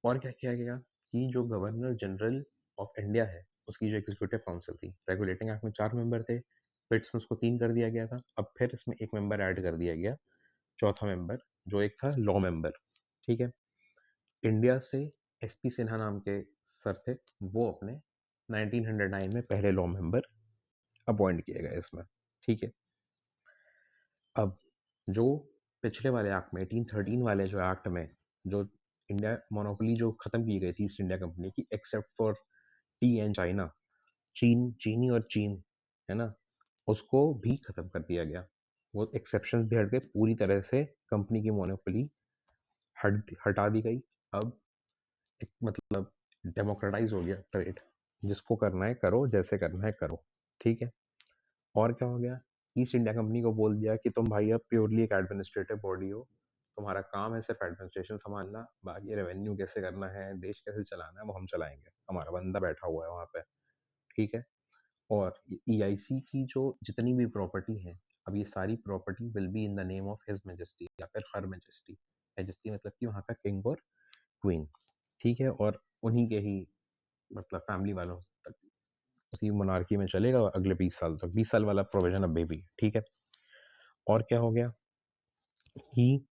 और क्या किया गया कि जो गवर्नर जनरल ऑफ इंडिया है, उसकी जो एग्जीक्यूटिव काउंसिल थी, रेगुलेटिंग एक्ट में 4 मेंबर थे, फिर इसमें उसको 3 कर दिया गया था। अब फिर इसमें एक मेंबर ऐड कर दिया गया, चौथा मेंबर, जो एक था लॉ मेंबर। ठीक है। इंडिया से एसपी सिन्हा नाम के सर थे, वो अपने 1909 में पहले लॉ मेंबर अपॉइंट किए गए इसमें। ठीक है। अब जो पिछले वाले एक्ट में 1813 वाले जो एक्ट में जो इंडिया मोनोपोली जो खत्म की गई थी ईस्ट इंडिया कंपनी की, except for T and China, चीनी और चीन, है ना, उसको भी खत्म कर दिया गया। वो एक्सेप्शन भी हट गए, पूरी तरह से कंपनी की मोनोपोली हटा दी गई। अब एक मतलब डेमोक्रेटाइज हो गया ट्रेड, जिसको करना है करो, जैसे करना है करो। ठीक है। और क्या हो गया, ईस्ट इंडिया कंपनी को बोल दिया कि तुम भाई अब प्योरली एक एडमिनिस्ट्रेटिव बॉडी हो, तुम्हारा काम है सिर्फ एडमिनिस्ट्रेशन संभालना, बाकी रेवेन्यू कैसे करना है, देश कैसे चलाना है, वो हम चलाएंगे, हमारा बंदा बैठा हुआ है वहाँ पे। ठीक है। और ईआईसी की जो जितनी भी प्रॉपर्टी है, अब ये सारी property will be in the name of his majesty या फिर हर मैजेस्टी। मैजेस्टी मतलब कि वहाँ का किंग और क्वीन, ठीक है, और उन्हीं के ही मतलब फैमिली वालों तक उसी मोनार्की में चलेगा अगले 20 साल तक। 20 साल वाला प्रोविजन अभी भी, ठीक है। और क्या हो गया कि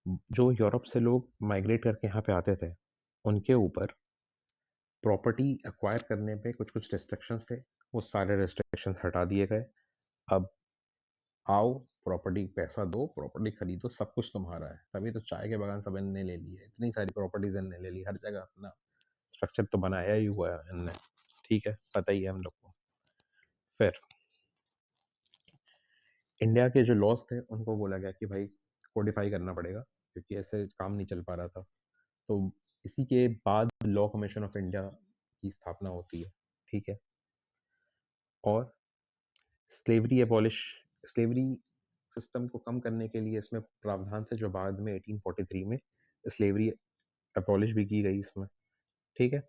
जो यूरोप से लोग माइग्रेट करके यहाँ पे आते थे, उनके ऊपर प्रॉपर्टी एक्वायर करने पे कुछ कुछ रिस्ट्रिक्शंस थे, वो सारे रिस्ट्रिक्शंस हटा दिए गए। अब आओ, प्रॉपर्टी पैसा दो, प्रॉपर्टी खरीदो, सब कुछ तुम्हारा है। तभी तो चाय के बागान सब इनने ले लिए, इतनी सारी प्रॉपर्टीज इनने ले ली, हर जगह अपना स्ट्रक्चर तो बनाया ही हुआ है इनने, ठीक है, पता ही है हम लोग को। फिर इंडिया के जो लॉज थे उनको बोला गया कि भाई कोडिफाई करना पड़ेगा, क्योंकि ऐसे काम नहीं चल पा रहा था। तो इसी के बाद लॉ कमीशन ऑफ इंडिया की स्थापना होती है, ठीक है। और स्लेवरी एबॉलिश स्लेवरी सिस्टम को कम करने के लिए इसमें प्रावधान थे, जो बाद में 1843 में स्लेवरी एबॉलिश भी की गई इसमें, ठीक है।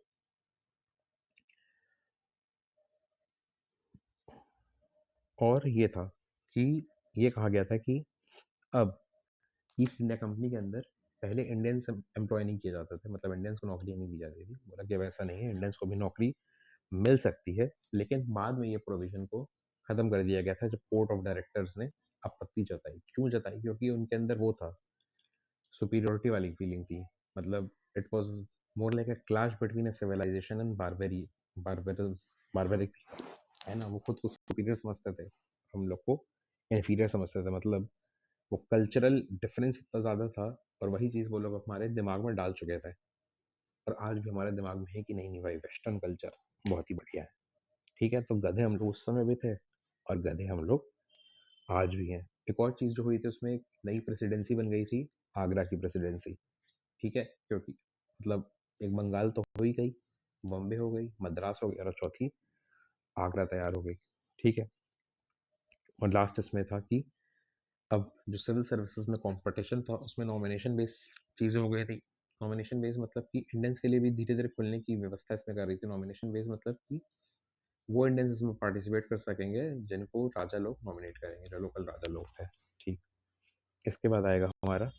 और ये था कि ये कहा गया था कि अब ईस्ट इंडिया कंपनी के अंदर पहले इंडियंस एम्प्लॉय नहीं किए जाते थे, मतलब इंडियंस को नौकरी नहीं दी जाती थी। बोला कि वैसा नहीं है, इंडियंस को भी नौकरी मिल सकती है। लेकिन बाद में ये प्रोविजन को खत्म कर दिया गया था जब कोर्ट ऑफ डायरेक्टर्स ने आपत्ति जताई। क्यों जताई? क्योंकि उनके अंदर वो था, सुपीरियोरिटी वाली फीलिंग थी। मतलब it was more like a clash between a civilisation and barbaric, है ना। वो खुद को सुपीरियर समझते थे, हम लोग को इन्फीरियर समझते थे। मतलब वो कल्चरल डिफरेंस इतना ज़्यादा था, और वही चीज़ वो लोग हमारे दिमाग में डाल चुके थे। और आज भी हमारे दिमाग में है कि नहीं नहीं भाई, वेस्टर्न कल्चर बहुत ही बढ़िया है, ठीक है। तो गधे हम लोग उस समय भी थे, और गधे हम लोग आज भी हैं। एक और चीज़ जो हुई थी, उसमें एक नई प्रेसिडेंसी बन गई थी, आगरा की प्रेसिडेंसी, ठीक है। क्योंकि मतलब एक बंगाल तो हो ही गई, बॉम्बे हो गई, मद्रास हो गई, और चौथी आगरा तैयार हो गई, ठीक है। और लास्ट इसमें था कि अब जो सिविल सर्विसेज में कंपटीशन था, उसमें नॉमिनेशन बेस चीज़ें हो गई थी। नॉमिनेशन बेस मतलब कि इंडियंस के लिए भी धीरे धीरे खुलने की व्यवस्था इसमें कर रही थी। नॉमिनेशन बेस मतलब कि वो इंडियंस इसमें पार्टिसिपेट कर सकेंगे जिनको राजा लोग नॉमिनेट करेंगे, जो लोकल राजा लोग थे, ठीक। इसके बाद आएगा हमारा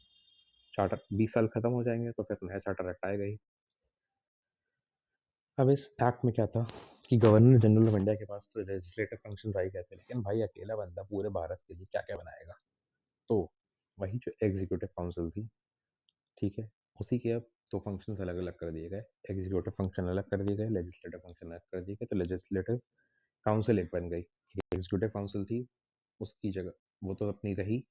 चार्टर। 20 साल खत्म हो जाएंगे तो फिर नया चार्टर एक्ट आएगा ही। अब इस एक्ट में क्या था कि गवर्नर जनरल ऑफ इंडिया के पास तो लेजिस्लेटिव फंक्शंस आई गए थे, लेकिन भाई अकेला बंदा पूरे भारत के लिए क्या क्या बनाएगा। तो वही जो एग्जीक्यूटिव काउंसिल थी, ठीक है, उसी के अब दो फंक्शंस अलग अलग कर दिए गए। एग्जीक्यूटिव फंक्शन अलग कर दिए गए, लेजिस्लेटिव फंक्शन अलग कर दिए गए। तो लेजिस्लेटिव काउंसिल एक बन गई। एग्जीक्यूटिव काउंसिल थी, उसकी जगह वो तो अपनी रही,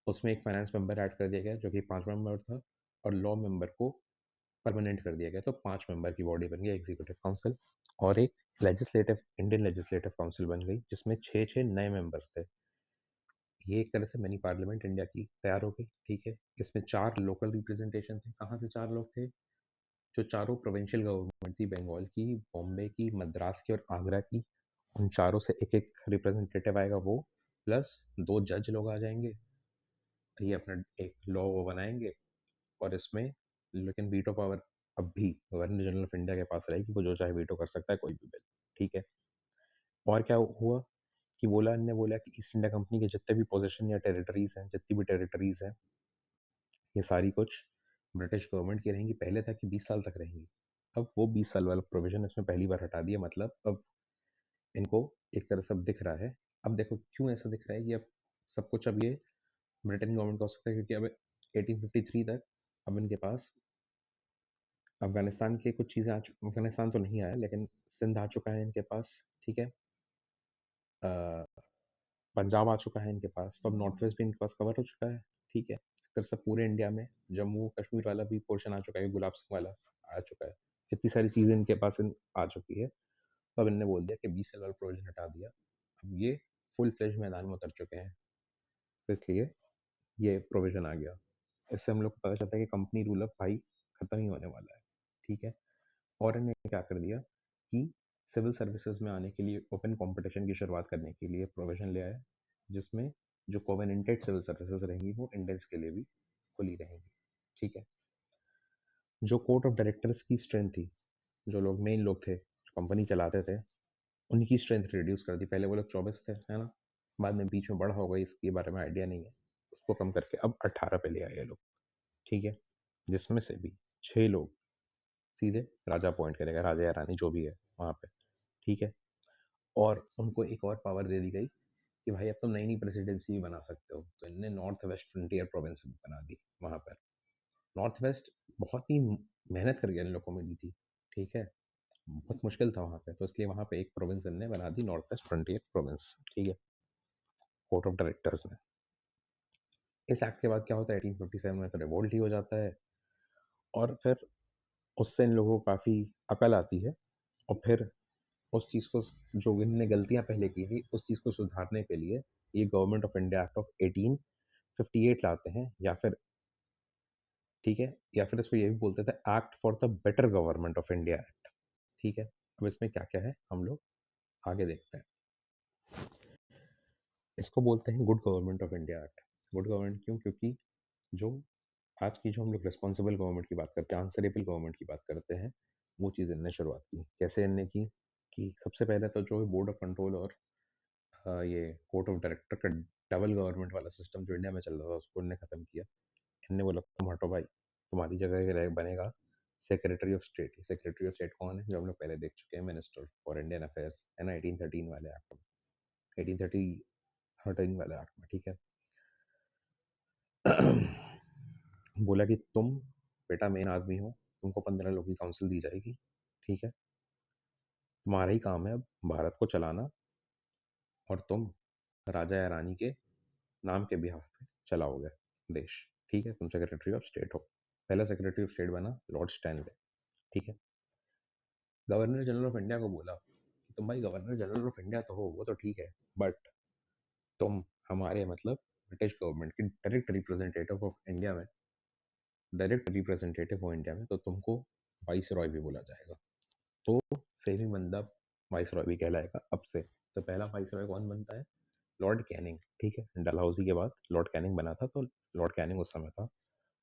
उसमें एक फाइनेंस मेंबर ऐड कर दिया गया जो कि 5 मेंबर था, और लॉ मेंबर को परमानेंट कर दिया गया। तो 5 मेंबर की बॉडी बन गई एग्जीक्यूटिव काउंसिल। और एक लेजिस्लेटिव इंडियन लेजिस्लेटिव काउंसिल बन गई, जिसमें 6 6 नए मेंबर्स थे। ये एक तरह से मिनी पार्लियामेंट इंडिया की तैयार हो गई, ठीक है। इसमें 4 लोकल रिप्रेजेंटेशन थे। कहाँ से 4 लोग थे? जो चारों प्रोविंशियल गवर्नमेंट थी, बंगाल की, बॉम्बे की, मद्रास की और आगरा की, उन चारों से एक एक रिप्रेजेंटेटिव आएगा वो, प्लस 2 जज लोग आ जाएंगे। ये अपना एक लॉ वो बनाएंगे। और इसमें लेकिन वीटो पावर अब भी गवर्नर जनरल ऑफ इंडिया के पास रहेगी, वो जो चाहे वीटो कर सकता है कोई भी बिल, ठीक है। और क्या हुआ कि ने बोला कि ईस्ट इंडिया कंपनी के जितने भी पोजीशन या टेरिटरीज हैं, जितनी भी टेरिटरीज हैं, ये सारी कुछ ब्रिटिश गवर्नमेंट की रहेंगी। पहले था कि 20 साल तक रहेंगी, अब वो 20 साल वाला प्रोविजन इसमें पहली बार हटा दिया। मतलब अब इनको एक तरह से अब दिख रहा है। अब देखो क्यों ऐसा दिख रहा है कि अब सब कुछ अब ये ब्रिटेन गवर्नमेंट का हो सकता है, क्योंकि अब 1853 तक अब इनके पास अफगानिस्तान की कुछ चीज़ें अफगानिस्तान तो नहीं आया, लेकिन सिंध आ चुका है इनके पास, ठीक है। अ, पंजाब आ चुका है इनके पास, तो अब नॉर्थ वेस्ट भी इनके पास कवर हो चुका है, ठीक है। एक तरह से पूरे इंडिया में जम्मू कश्मीर वाला भी पोर्शन आ चुका है, गुलाब सिंह वाला आ चुका है। इतनी सारी चीज़ें इनके पास आ चुकी है। तो अब इनने बोल दिया कि 20 साल वाला प्रोविजन हटा दिया, अब ये फुल फ्लेज मैदान में उतर चुके हैं, तो इसलिए ये प्रोविजन आ गया। इससे हम लोग को पता चलता है कि कंपनी रूल अब भाई खत्म ही होने वाला है, ठीक है। और इन्होंने क्या कर दिया कि सिविल सर्विसेज में आने के लिए ओपन कंपटीशन की शुरुआत करने के लिए प्रोविजन ले आया, जिसमें जो कोवेनेंटेड सिविल सर्विसेज रहेंगी वो इंडियंस के लिए भी खुली रहेंगी, ठीक है। जो कोर्ट ऑफ डायरेक्टर्स की स्ट्रेंथ थी, जो लोग मेन लोग थे जो कंपनी चलाते थे, उनकी स्ट्रेंथ रिड्यूस कर दी। पहले वो लोग 24 थे, है ना? बाद में बीच में बढ़ा होगा, इसके बारे में आइडिया नहीं है। उसको कम करके अब 18 पे ले आए ये लोग, ठीक है? जिसमें से भी 6 लोग सीधे राजा अपॉइंट करेगा, राजा या रानी जो भी है वहाँ पे, ठीक है? और उनको एक और पावर दे दी गई कि भाई अब तुम नई-नई प्रेसिडेंसी भी बना सकते हो। तो इनने नॉर्थ वेस्ट फ्रंटियर प्रोविंस बना दी वहाँ पर। नॉर्थ वेस्ट बहुत ही मेहनत करके इन लोगों को मिली थी, ठीक है? बहुत मुश्किल था वहाँ पे, तो इसलिए वहाँ पे एक प्रोविंस इनने बना दी, नॉर्थ वेस्ट फ्रंटियर प्रोविंस, ठीक है? कोर्ट ऑफ डायरेक्टर्स में। इस एक्ट के बाद क्या होता है, 1857 में तो रिवोल्ट ही हो जाता है, और फिर उससे इन लोगों को काफ़ी अकल आती है, और फिर उस चीज़ को, जो इनने गलतियाँ पहले की थी, उस चीज़ को सुधारने के लिए ये government of India act of 1858 लाते हैं, या फिर, ठीक है, या फिर इसको ये भी बोलते थे act for the better government of India act, ठीक है? अब इसमें क्या-क्या है हम लोग आगे देखते हैं। इसको बोलते हैं good government of India act. Good government क्यों? क्योंकि जो आज की, जो हम लोग रिस्पॉन्सिबल गवर्नमेंट की बात करते हैं, आंसरेबल गवर्नमेंट की बात करते हैं, वो चीज़ इनने शुरुआत की। कैसे इनने की? कि सबसे पहले तो जो बोर्ड ऑफ कंट्रोल और ये कोर्ट ऑफ डायरेक्टर का डबल गवर्नमेंट वाला सिस्टम जो इंडिया में चल रहा था, उसको इनने ख़त्म किया। इनने बोला तुम हटो भाई, तुम्हारी जगह ये बनेगा secretary of state. Secretary of state कौन है? जो हम लोग पहले देख चुके हैं, मिनिस्टर फॉर इंडियन अफेयर्स, है ना? 1813 वाले एक्ट में, 1813 वाले एक्ट में, ठीक है? बोला कि तुम बेटा मेन आदमी हो, तुमको 15 लोगों की काउंसिल दी जाएगी, ठीक है? तुम्हारा ही काम है अब भारत को चलाना, और तुम राजा या रानी के नाम के बिहाफ पे चलाओगे देश, ठीक है? तुम सेक्रेटरी ऑफ स्टेट हो। पहला सेक्रेटरी ऑफ स्टेट बना लॉर्ड स्टैनले, ठीक है? गवर्नर जनरल ऑफ इंडिया को बोला कि तुम भाई गवर्नर जनरल ऑफ इंडिया तो हो, वो तो ठीक है, बट तुम हमारे, मतलब ब्रिटिश गवर्नमेंट के डायरेक्ट रिप्रेजेंटेटिव ऑफ इंडिया में, डायरेक्ट रिप्रेजेंटेटिव हो इंडिया में, तो तुमको वाइस रॉय भी बोला जाएगा। तो सेविंग बंदा वाइस रॉय भी कहलाएगा अब से। तो पहला वाइस रॉय कौन बनता है? लॉर्ड कैनिंग, ठीक है? डलहौजी के बाद लॉर्ड कैनिंग बना था, तो लॉर्ड कैनिंग उस समय था,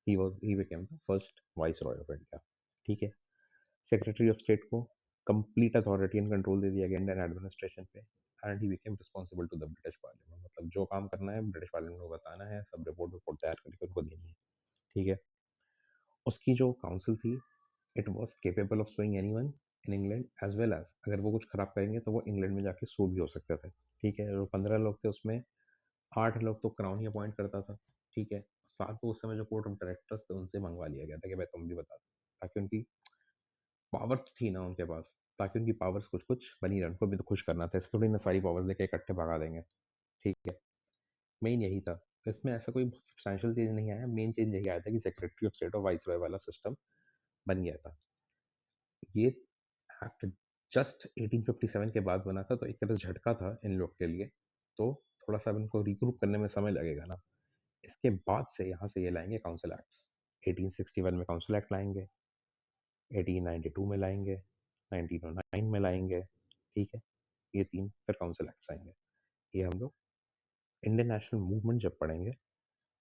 he became the first viceroy of India, ठीक है? सेक्रेटरी ऑफ स्टेट को कंप्लीट अथॉरिटी एंड कंट्रोल दे दिया गया इंडियन एडमिनिस्ट्रेशन पे, and he became responsible to the British parliament. मतलब जो काम करना है ब्रिटिश पार्लियामेंट को बताना है, सब रिपोर्ट रिपोर्ट तैयार करके उनको देनी है, ठीक है? उसकी जो काउंसिल थी, it was capable of suing anyone in England, as well as अगर वो कुछ खराब करेंगे तो वो इंग्लैंड में जाके सू भी हो सकते थे, ठीक है? जो 15 लोग थे उसमें 8 लोग तो क्राउन ही अपॉइंट करता था, ठीक है? 7 को उस समय जो कोर्ट ऑफ डायरेक्टर्स थे उनसे मंगवा लिया गया था कि भाई तुम भी बता दो, ताकि उनकी पावर तो थी ना उनके पास, ताकि उनकी पावर्स कुछ-कुछ बनी रहे, उनको भी तो खुश करना था, ऐसे थोड़ी ना सारी पावर्स लेके इकट्ठे भगा देंगे, ठीक है? मेन यही था। तो इसमें ऐसा कोई सब्सटैंशियल चेंज नहीं आया, मेन चेंज यही आया था कि सेक्रेटरी ऑफ स्टेट और वाइसरॉय वाला सिस्टम बन गया था। ये एक्ट जस्ट 1857 के बाद बना था, तो एक तरह से झटका था इन लोग के लिए, तो थोड़ा-सा अब इनको रिग्रुप करने में समय लगेगा ना। इसके बाद से यहाँ से ये लाएँगे काउंसिल एक्ट्स। 1861 में काउंसिल एक्ट लाएँगे, 1892 में लाएँगे, 1909 में लाएँगे, ठीक है? ये 3 फिर काउंसिल एक्ट्स आएँगे। ये हम लोग इंडियन नेशनल मूवमेंट जब पढ़ेंगे,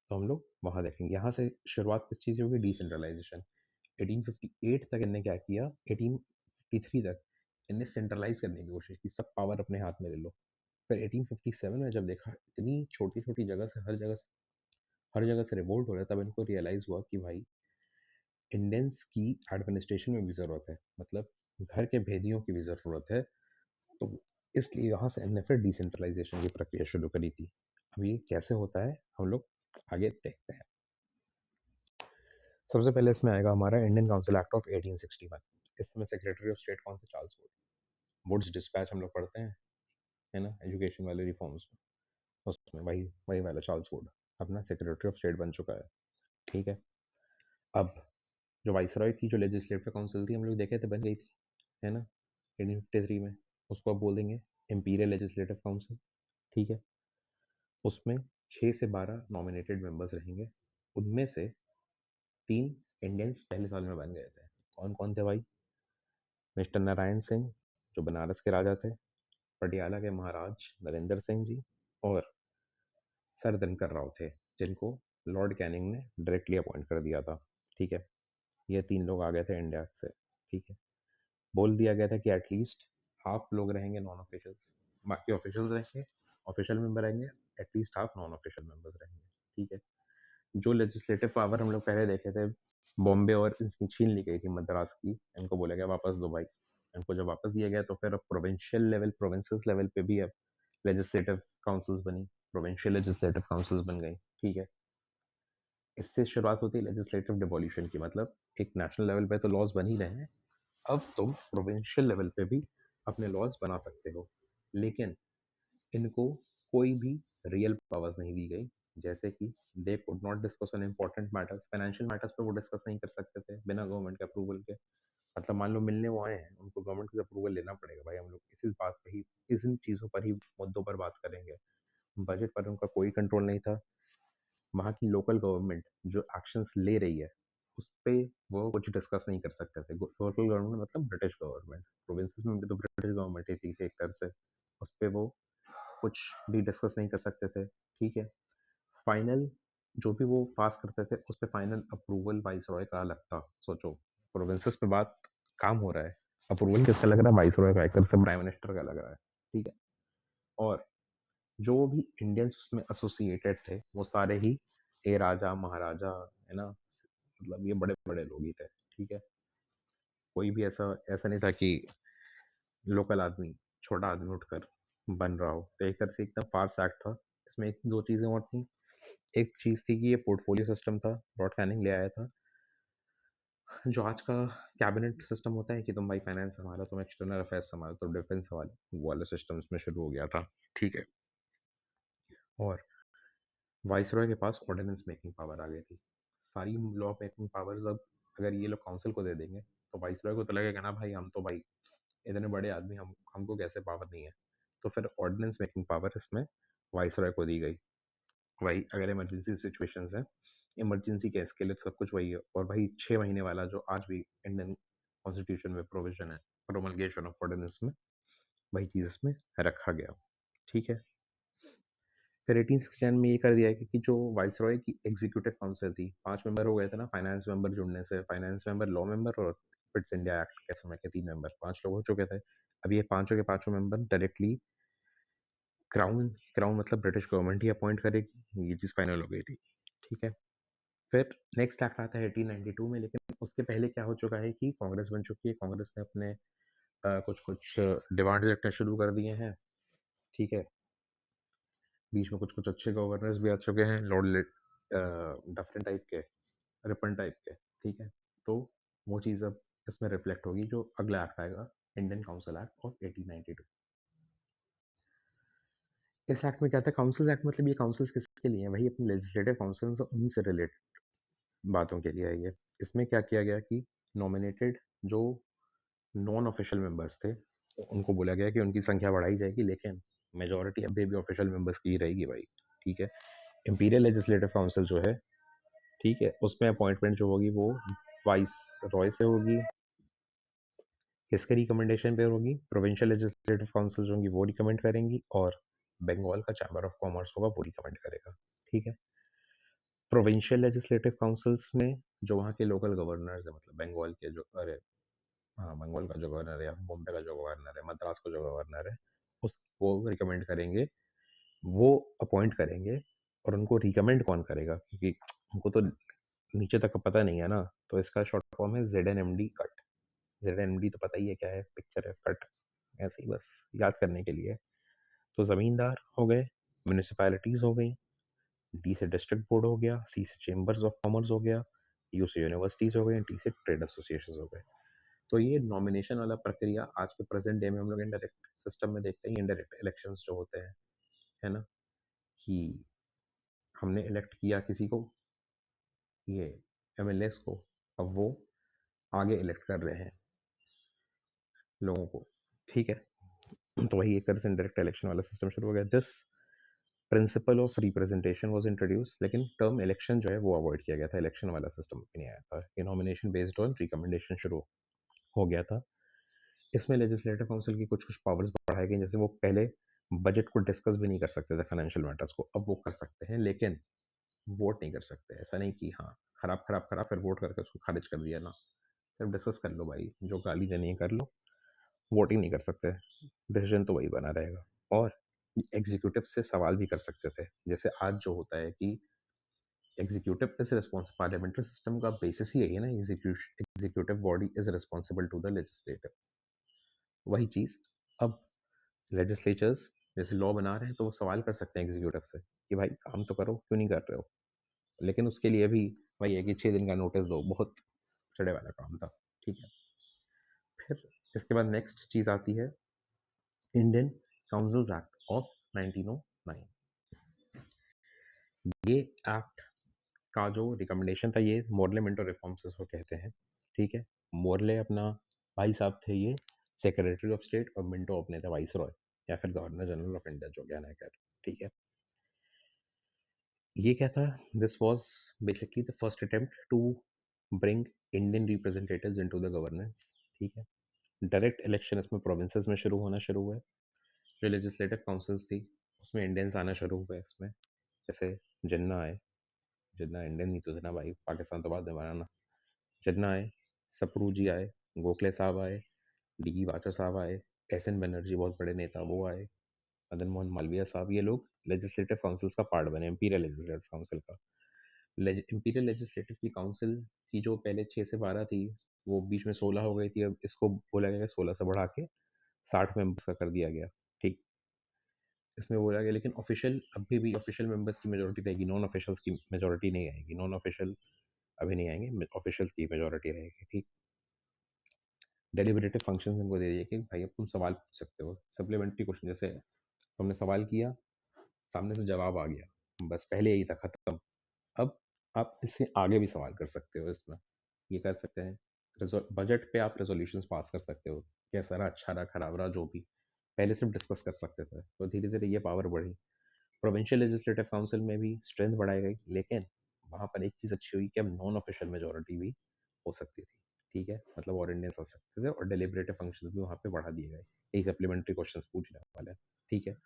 तो हम लोग वहाँ देखेंगे। यहाँ से शुरुआत किस चीज़ की होगी? डिसेंट्रलाइज़ेशन। 1858 तक इनने क्या किया, 1853 तक इनने सेंट्रलाइज़ करने की कोशिश की, सब पावर अपने हाथ में ले लो। फिर 1857 में जब देखा इतनी छोटी-छोटी जगह से, हर जगह से रिवोल्ट हो रहा है, तब इनको रियलाइज़ हुआ कि भाई इंडियंस की एडमिनिस्ट्रेशन में भी ज़रूरत है, मतलब घर के भेदियों की भी ज़रूरत है। तो इसलिए यहाँ से इनने फिर डिसेंट्रलाइज़ेशन की प्रक्रिया शुरू करी थी। अब ये कैसे होता है, हम लोग आगे देखते हैं। सबसे पहले इसमें आएगा हमारा इंडियन काउंसिल एक्ट ऑफ 1861। इसमें सेक्रेटरी ऑफ स्टेट कौन थे? Charles Wood. वुड्स डिस्पैच हम लोग पढ़ते हैं, है ना, एजुकेशन वाले रिफॉर्म्स में, उसमें वही वही वाला चार्ल्स वुड अपना सेक्रेटरी ऑफ स्टेट बन चुका है, ठीक है? अब जो वाइसरॉय की जो लेजिस्लेटिव काउंसिल थी, हम लोग देखे थे बन गई थी, है ना, 1853 में। उसको अब बोल देंगे इम्पीरियल लेजिस्लेटिव काउंसिल, ठीक है? उसमें 6 से 12 नॉमिनेटेड मेंबर्स रहेंगे, उनमें से 3 इंडियंस पहले साल में बन गए थे। कौन-कौन थे भाई? मिस्टर नारायण सिंह, जो बनारस के राजा थे, पटियाला के महाराज नरेंद्र सिंह जी, और सर दिनकर राव थे, जिनको लॉर्ड कैनिंग ने डायरेक्टली अपॉइंट कर दिया था, ठीक है? ये 3 लोग आ गए थे इंडिया से, ठीक है? बोल दिया गया था कि एटलीस्ट हाफ लोग रहेंगे नॉन ऑफिशियल्स, बाकी ऑफिशियल रहेंगे, ऑफिशियल मेंबर रहेंगे, at least half non official members रहेंगे। ठीक है। जो लेजिस्लेटिव पावर हम लोग पहले देखे थे, बॉम्बे और इनकी छीन ली गई थी मद्रास की, इनको बोला गया वापस दो भाई। इनको जब वापस दिया गया तो फिर अब प्रोविंशियल लेवल, प्रोविंसेस लेवल पे भी अब लेजिस्लेटिव काउंसिल्स बनी, प्रोविंशियल लेजिस्लेटिव काउंसिल्स बन गई। ठीक है। इससे शुरुआत होती है लेजिस्लेटिव डिवोल्यूशन की, मतलब एक नेशनल लेवल पे तो लॉज बन ही रहे हैं, अब तुम प्रोविंशियल लेवल पे भी अपने लॉज बना सकते हो, लेकिन इनको कोई भी रियल पावर्स नहीं दी गई। जैसे कि they could not discuss on important matters, financial matters पे वो डिस्कस नहीं कर सकते थे बिना गवर्नमेंट के अप्रूवल के। मतलब मान लो मिलने वो आए हैं, उनको गवर्नमेंट का अप्रूवल लेना पड़ेगा, भाई हम लोग इसी बात पे ही, इन चीज़ों पर ही, मुद्दों पर बात करेंगे। बजट पर उनका कोई कंट्रोल नहीं था। वहाँ की लोकल गवर्नमेंट जो एक्शंस ले रही है उस पे वो कुछ डिस्कस नहीं कर सकते थे। लोकल गवर्नमेंट मतलब ब्रिटिश गवर्नमेंट, प्रोविंसेस में भी तो ब्रिटिश गवर्नमेंट ही थी एक तरह से, उस पे वो कुछ भी डिस्कस नहीं कर सकते थे। ठीक है। फाइनल जो भी वो पास करते थे उस पे फाइनल अप्रूवल वाइसरॉय का लगता। सोचो, प्रोविंसेस पे बात काम हो रहा है, अप्रूवल किसका लग रहा है? वाइसरॉय का, एक तरह से प्राइम मिनिस्टर का लग रहा है। ठीक है। और जो भी इंडियंस उसमें एसोसिएटेड थे वो सारे ही ए राजा महाराजा, है ना, मतलब ये बड़े बड़े लोग ही थे। ठीक है। कोई भी ऐसा ऐसा नहीं था कि लोकल आदमी, छोटा आदमी उठकर बन रहा हो। तो एक तरह से एकदम फार्स एक्ट था। इसमें एक दो चीज़ें और थी। एक चीज़ थी कि ये पोर्टफोलियो सिस्टम था, लॉर्ड कैनिंग ले आया था, जो आज का कैबिनेट सिस्टम होता है कि तुम भाई फाइनेंस संभालो, तुम एक्सटर्नल अफेयर्स संभालो, तुम डिफेंस संभालो, वो वाला सिस्टम इसमें शुरू हो गया था। ठीक है। और वाइसरॉय के पास ऑर्डिनेंस मेकिंग पावर आ गई थी। सारी लॉ मेकिंग पावर्स अब अगर ये लोग काउंसिल को दे देंगे तो वाइसरॉय को तो लगेगा ना भाई, हम तो भाई इतने बड़े आदमी, हमको कैसे पावर नहीं है। तो फिर ऑर्डिनेंस मेकिंग पावर इसमें वाइसरॉय को दी गई। वही अगर इमरजेंसी सिचुएशंस है, इमरजेंसी केस के लिए सब कुछ वही है। और वही 6 महीने वाला जो आज भी इंडियन कॉन्स्टिट्यूशन में प्रोविजन है प्रोमलगेशन ऑफ ऑर्डिनेंस में, वही चीज़ इसमें रखा गया। ठीक है। फिर 1869 में ये कर दिया कि जो वाइसरॉय की एग्जीक्यूटिव काउंसिल थी, 5 मेंबर हो गए थे ना, फाइनेंस मेंबर जुड़ने से, फाइनेंस मेंबर, लॉ मेंबर और ब्रिट्स इंडिया एक्ट के समय के 3 मेंबर, 5 लोग हो चुके थे। अब ये पांचों के पांचों मेंबर डायरेक्टली क्राउन क्राउन मतलब ब्रिटिश गवर्नमेंट ही अपॉइंट करेगी। ये चीज़ फाइनल हो गई थी। ठीक है। फिर नेक्स्ट एक्ट आता है 1892 में, लेकिन उसके पहले क्या हो चुका है कि कांग्रेस बन चुकी है, कांग्रेस ने अपने कुछ कुछ डिमांड रखने शुरू कर दिए हैं। ठीक है। बीच में कुछ कुछ अच्छे गवर्नर्स भी आ चुके हैं, लॉर्ड डफरिन टाइप के, रिपन टाइप के। ठीक है। तो वो चीज़ अब इसमें रिफ्लेक्ट होगी जो अगला एक्ट आएगा, इंडियन काउंसिल एक्ट ऑफ 1892। इस एक्ट में क्या था? काउंसिल एक्ट मतलब ये काउंसिल्स किसके लिए हैं? वही अपनी लेजिस्लेटिव काउंसिल्स, उन्हीं से रिलेटेड बातों के लिए है ये। इसमें क्या किया गया कि नॉमिनेटेड जो नॉन ऑफिशियल मेंबर्स थे उनको बोला गया कि उनकी संख्या बढ़ाई जाएगी, लेकिन मेजोरिटी अभी भी ऑफिशियल मेंबर्स की ही रहेगी भाई। ठीक है। इंपीरियल लेजिस्लेटिव काउंसिल जो है, ठीक है, उसमें अपॉइंटमेंट जो होगी वो वाइस रॉय से होगी। किसके रिकमेंडेशन पे होगी? प्रोविंशियल लेजिस्लेटिव काउंसिल जो होंगी वो रिकमेंड करेंगी, और बंगाल का चैम्बर ऑफ कॉमर्स होगा वो रिकमेंड करेगा। ठीक है। प्रोविंशियल लेजिस्लेटिव काउंसिल्स में जो वहाँ के लोकल गवर्नर्स है, मतलब बंगाल के जो, अरे हाँ, बंगाल का जो गवर्नर है या बॉम्बे का जो गवर्नर है, मद्रास का जो गवर्नर है, उस वो रिकमेंड करेंगे, वो अपॉइंट करेंगे। और उनको रिकमेंड कौन करेगा? क्योंकि उनको तो नीचे तक का पता नहीं है ना, तो इसका शॉर्ट फॉर्म है ZNMD कट। ZNMD तो पता ही है क्या है, पिक्चर है कट, ऐसे ही बस याद करने के लिए। तो ज़मींदार हो गए, म्यूनिसिपैलिटीज़ हो गई, डी से डिस्ट्रिक्ट बोर्ड हो गया, सी से चेंबर्स ऑफ कॉमर्स हो गया, यू से यूनिवर्सिटीज़ हो गई, टी से ट्रेड एसोसिएशन हो गए। तो ये नॉमिनेशन वाला प्रक्रिया आज के प्रेजेंट डे में हम लोग इनडायरेक्ट सिस्टम में देखते हैं। इनडायरेक्ट इलेक्शंस जो होते हैं, है ना, कि हमने इलेक्ट किया किसी को, ये MLAs को, अब वो आगे इलेक्ट कर रहे हैं लोगों को। ठीक है। तो वही एक तरह से डायरेक्ट इलेक्शन वाला सिस्टम शुरू हो गया। This principle of representation was introduce, लेकिन टर्म इलेक्शन जो है वो अवॉइड किया गया था, इलेक्शन वाला सिस्टम नहीं आया था। ये नॉमिनेशन बेस्ड ऑन रिकमेंडेशन शुरू हो गया था। इसमें लेजिस्लेटिव काउंसिल की कुछ कुछ पावर्स बढ़ाई गई, जैसे वो पहले बजट को डिस्कस भी नहीं कर सकते थे, फाइनेंशियल मैटर्स को, अब वो कर सकते हैं, लेकिन वोट नहीं कर सकते। ऐसा नहीं कि हाँ खराब खराब खराब फिर वोट करके उसको खारिज कर दिया ना, सिर्फ डिस्कस कर लो भाई, जो गाली देनी है कर लो, वोट ही नहीं कर सकते, डिसीजन तो वही बना रहेगा। और एग्जीक्यूटिव से सवाल भी कर सकते थे, जैसे आज जो होता है कि executive is responsible, parliamentary system का बेसिस ही यही है ना, executive body is responsible to the legislative. वही चीज़ अब लेजिस्लेचर्स जैसे लॉ बना रहे हैं तो वो सवाल कर सकते हैं एग्जीक्यूटिव से कि भाई काम तो करो, क्यों नहीं कर रहे हो। लेकिन उसके लिए भी वही है कि 6 दिन का नोटिस दो, बहुत चढ़े वाला काम था। ठीक है, फिर इसके बाद नेक्स्ट चीज़ आती है इंडियन काउंसिल्स एक्ट ऑफ 1909। ये एक्ट का जो रिकमेंडेशन था, ये मोरले मिंटो रिफॉर्म्स इसको कहते हैं। ठीक है, मोरले अपना भाई साहब थे, ये सेक्रेटरी ऑफ स्टेट, और मिंटो अपने थे वाइस रॉय या फिर गवर्नर जनरल ऑफ इंडिया, जो कहना है खैर। ठीक है, ये क्या था, this was basically the first attempt to bring Indian representatives into the governance. ठीक है, डायरेक्ट इलेक्शन इसमें प्रोविंसेस में शुरू हुए। जो लेजिस्लेटिव काउंसिल्स थी उसमें इंडियंस आना शुरू हुए इसमें, जैसे जिन्ना आए, जिन्ना इंडियन नहीं तो थे ना भाई, पाकिस्तान तो बाद में बना ना। जिन्ना आए, सप्रू जी आए, गोखले साहब आए, डी वाचा साहब आए, एस एन बनर्जी बहुत बड़े नेता वो आए, मदन मोहन मालवीय साहब, ये लोग लेजिस्लेटिव काउंसिल्स का पार्ट बने, इंपीरियल लेजिस्लेटिव काउंसिल का। इंपीरियल लेजिस्लेटिव की काउंसिल की जो पहले 6 से 12 थी, वो बीच में 16 हो गई थी, अब इसको बोला गया 16 से बढ़ा के 60 मेंबर्स का कर दिया गया। ठीक, इसमें बोला गया लेकिन ऑफिशियल अभी भी ऑफिशियल मेंबर्स की मेजोरिटी रहेगी, नॉन ऑफिशियल्स की मेजोरिटी नहीं आएगी। नॉन ऑफिशियल अभी नहीं आएंगे, ऑफिशियल की मेजोरिटी रहेगी। ठीक, डेलिबरेटिव फंक्शन इनको दे दिए कि भाई अब तुम सवाल पूछ सकते हो, सप्लीमेंट्री क्वेश्चन, जैसे तुमने सवाल किया, सामने से जवाब आ गया, बस पहले यही था, खत्म। अब आप इससे आगे भी सवाल कर सकते हो इसमें, ये कर सकते हैं। बजट पे आप रेजोल्यूशंस पास कर सकते हो, कैसा रहा, अच्छा रहा, खराब रहा, जो भी, पहले सिर्फ डिस्कस कर सकते थे। तो धीरे धीरे ये पावर बढ़ी। प्रोविंशियल लेजिस्लेटिव काउंसिल में भी स्ट्रेंथ बढ़ाई गई, लेकिन वहाँ पर एक चीज़ अच्छी हुई कि अब नॉन ऑफिशियल मेजोरिटी भी हो सकती थी। ठीक है, मतलब और इंडियंस हो सकते थे, और डेलिबरेटिव फंक्शन भी वहाँ पे बढ़ा दिए गए। यही सप्लीमेंट्री क्वेश्चन पूछने वाले हैं। ठीक है,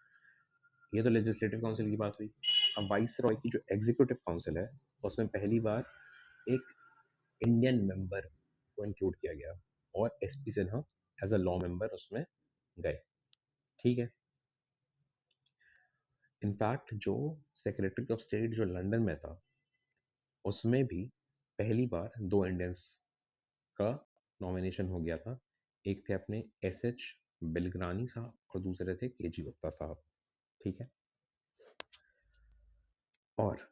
ये तो लेजिस्लेटिव काउंसिल की बात हुई। अब वाइस रॉय की जो एग्जीक्यूटिव काउंसिल है, उसमें पहली बार एक इंडियन मेंबर को इंक्लूड किया गया, और SP Sinha as a law member उसमें गए। ठीक है, इनफैक्ट जो सेक्रेटरी ऑफ स्टेट जो लंदन में था, उसमें भी पहली बार 2 इंडियंस का नॉमिनेशन हो गया था। एक थे अपने एस एच बिलग्रानी साहब, और दूसरे थे के जी गुप्ता साहब। ठीक है, और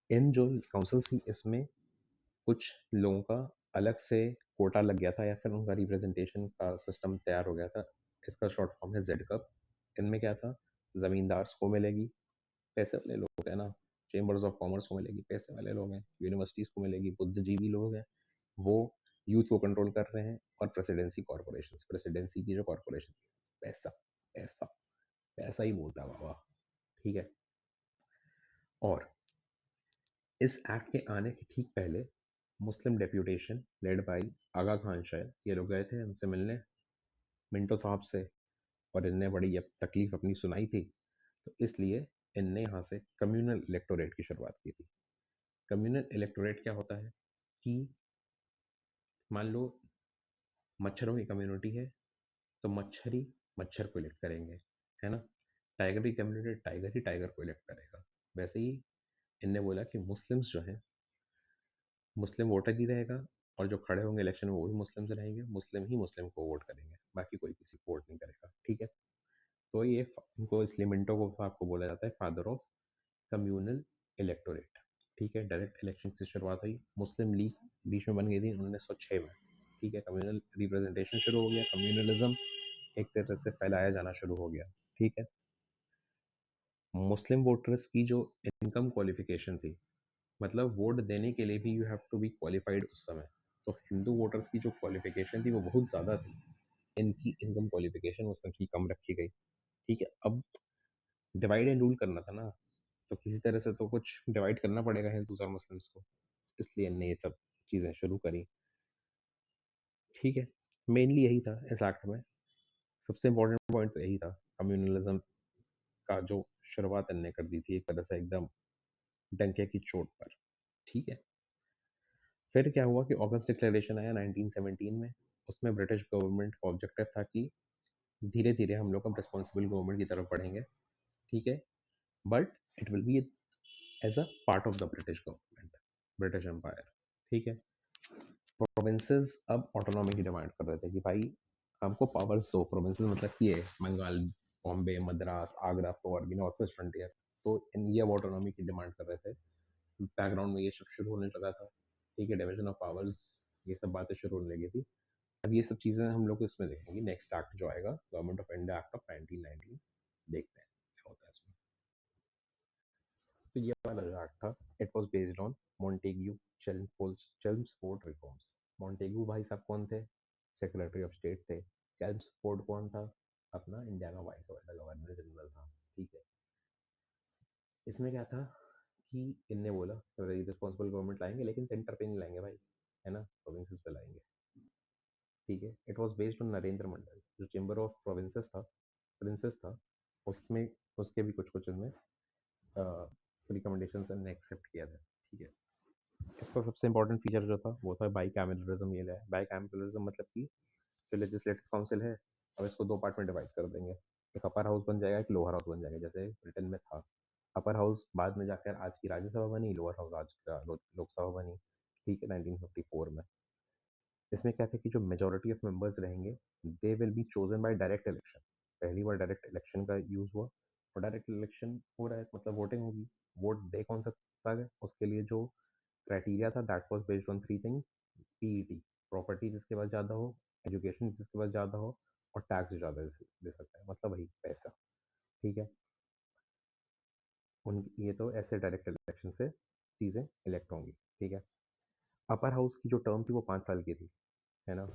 इन जो काउंसिल्स थी, इसमें कुछ लोगों का अलग से कोटा लग गया था, या फिर उनका रिप्रेजेंटेशन का सिस्टम तैयार हो गया था। इसका शॉर्ट फॉर्म है जेड कप। इनमें क्या था, ज़मींदार्स को मिलेगी, पैसे वाले लोग हैं ना, चेंबर्स ऑफ कॉमर्स को मिलेगी, पैसे वाले लोग हैं, यूनिवर्सिटीज़ को मिलेगी, बुद्धिजीवी लोग हैं, वो यूथ को कंट्रोल कर रहे हैं, और प्रेसिडेंसी कॉरपोरेशन, प्रेसिडेंसी की जो कॉरपोरेशन, पैसा पैसा पैसा ही बोलता है बाबा। ठीक है, और इस एक्ट के आने के ठीक पहले मुस्लिम डेप्यूटेशन लेड बाई आगा खान शायद, ये लोग गए थे उनसे मिलने, मिंटो साहब से, और इनने बड़ी अब तकलीफ अपनी सुनाई थी, तो इसलिए इनने यहाँ से कम्युनल इलेक्टोरेट की शुरुआत की थी। कम्युनल इलेक्टोरेट क्या होता है कि मान लो मच्छरों की कम्युनिटी है, तो मच्छर ही मच्छर को इलेक्ट करेंगे, है ना। टाइगर की कम्युनिटी, टाइगर ही टाइगर को इलेक्ट करेगा। वैसे ही इनने बोला कि मुस्लिम्स जो हैं, मुस्लिम वोटर ही रहेगा, और जो खड़े होंगे इलेक्शन में वो भी मुस्लिम से रहेंगे, मुस्लिम ही मुस्लिम को वोट करेंगे, बाकी कोई किसी को वोट नहीं करेगा। ठीक है, तो ये इनको इसलिए मिंटो को साहब को बोला जाता है फादर ऑफ कम्युनल इलेक्टोरेट। ठीक है, डायरेक्ट इलेक्शन की शुरुआत हुई, मुस्लिम लीग बीच में बन गई थी 1906 में। ठीक है, कम्युनल रिप्रेजेंटेशन शुरू हो गया, कम्युनलिज्म एक तरह से फैलाया जाना शुरू हो गया। ठीक है, मुस्लिम वोटर्स की जो इनकम क्वालिफिकेशन थी, मतलब वोट देने के लिए भी you have to be qualified उस समय, तो हिंदू वोटर्स की जो क्वालिफिकेशन थी वो बहुत ज़्यादा थी, इनकी इनकम क्वालिफिकेशन उस समय कम रखी गई। ठीक है, अब डिवाइड एंड रूल करना था ना, तो किसी तरह से तो कुछ डिवाइड करना पड़ेगा हिंदूज और मुस्लिम्स को, इसलिए इनने ये सब चीज़ें शुरू करी। ठीक है, मेनली यही था इस एक्ट में, सबसे इम्पोर्टेंट पॉइंट तो यही था, कम्युनलिज्म का जो शुरुआत इनने कर दी थी एक तरह से एकदम डंके की चोट पर। ठीक है, फिर क्या हुआ कि ऑगस्ट डिक्लेरेशन आया 1917 में, उसमें ब्रिटिश गवर्नमेंट का ऑब्जेक्टिव था कि धीरे धीरे हम लोग अब रिस्पॉन्सिबल गवर्नमेंट की तरफ बढ़ेंगे, ठीक है, but it will be as a part of the British government, British empire, ठीक है। प्रोविंसेस अब ऑटोनॉमी की डिमांड कर रहे थे कि भाई हमको पावर्स दो। प्रोविंसेस मतलब ये Bengal, Bombay, Madras, Agra, for north west frontier, तो ये अब ऑटोनॉमी की डिमांड कर रहे थे। बैकग्राउंड में ये सब शुरू होने लगा था, ठीक है, डिवीजन ऑफ पावर्स, ये सब बातें शुरू होने लगी थी। अब ये सब चीज़ें हम लोग इसमें देखेंगे, नेक्स्ट एक्ट जो आएगा government of India act of 1919, देखते हैं क्या होता है इसमें। तो ये वाला जो एक्ट था, it was based on Montagu Chelmsford reforms. Montagu भाई साहब कौन थे? सेक्रेटरी ऑफ स्टेट थे। चेल्मसफोर्ड कौन था? अपना इंडिया का वाइसरॉय था, गवर्नर जनरल था, ठीक है। इसमें क्या था कि इनने बोला रिस्पॉन्सिबल गवर्नमेंट लाएंगे, लेकिन सेंटर पे नहीं लाएंगे भाई, है ना, प्रोविंसेस पे लाएंगे, ठीक है। It was based on Narendra Mandal, जो चेंबर ऑफ प्रोविंसेस था, प्रिंसेस था, उसमें उसके भी कुछ कुछ इनमें रिकमेंडेशन ने एक्सेप्ट किया था, ठीक है। इसका सबसे इंपॉर्टेंट फीचर जो था वो था बाई कैमरलिज्म। ये है बाई कैमरलिज्म, मतलब कि जो लेजिस्लेटिव काउंसिल है, अब इसको दो पार्ट में डिवाइड कर देंगे। एक अपर हाउस बन जाएगा, एक लोअर हाउस बन जाएगा, जैसे ब्रिटेन में था। अपर हाउस बाद में जाकर आज की राज्यसभा बनी, लोअर हाउस आज का लोकसभा बनी, ठीक है, 1954 में। इसमें क्या था कि जो मेजोरिटी ऑफ मेंबर्स रहेंगे, they will be chosen by direct election. पहली बार डायरेक्ट इलेक्शन का यूज हुआ, और डायरेक्ट इलेक्शन हो रहा है मतलब वोटिंग होगी। वोट दे कौन सकता है? उसके लिए जो क्राइटेरिया था, that was based on three things: PET, property जिसके पास ज़्यादा हो, एजुकेशन जिसके पास ज़्यादा हो, और टैक्स ज़्यादा दे सकता है, मतलब वही पैसा, ठीक है। उन ये तो ऐसे डायरेक्ट इलेक्शन से चीज़ें इलेक्ट होंगी, ठीक है। अपर हाउस की जो टर्म थी वो 5 साल की थी, है ना।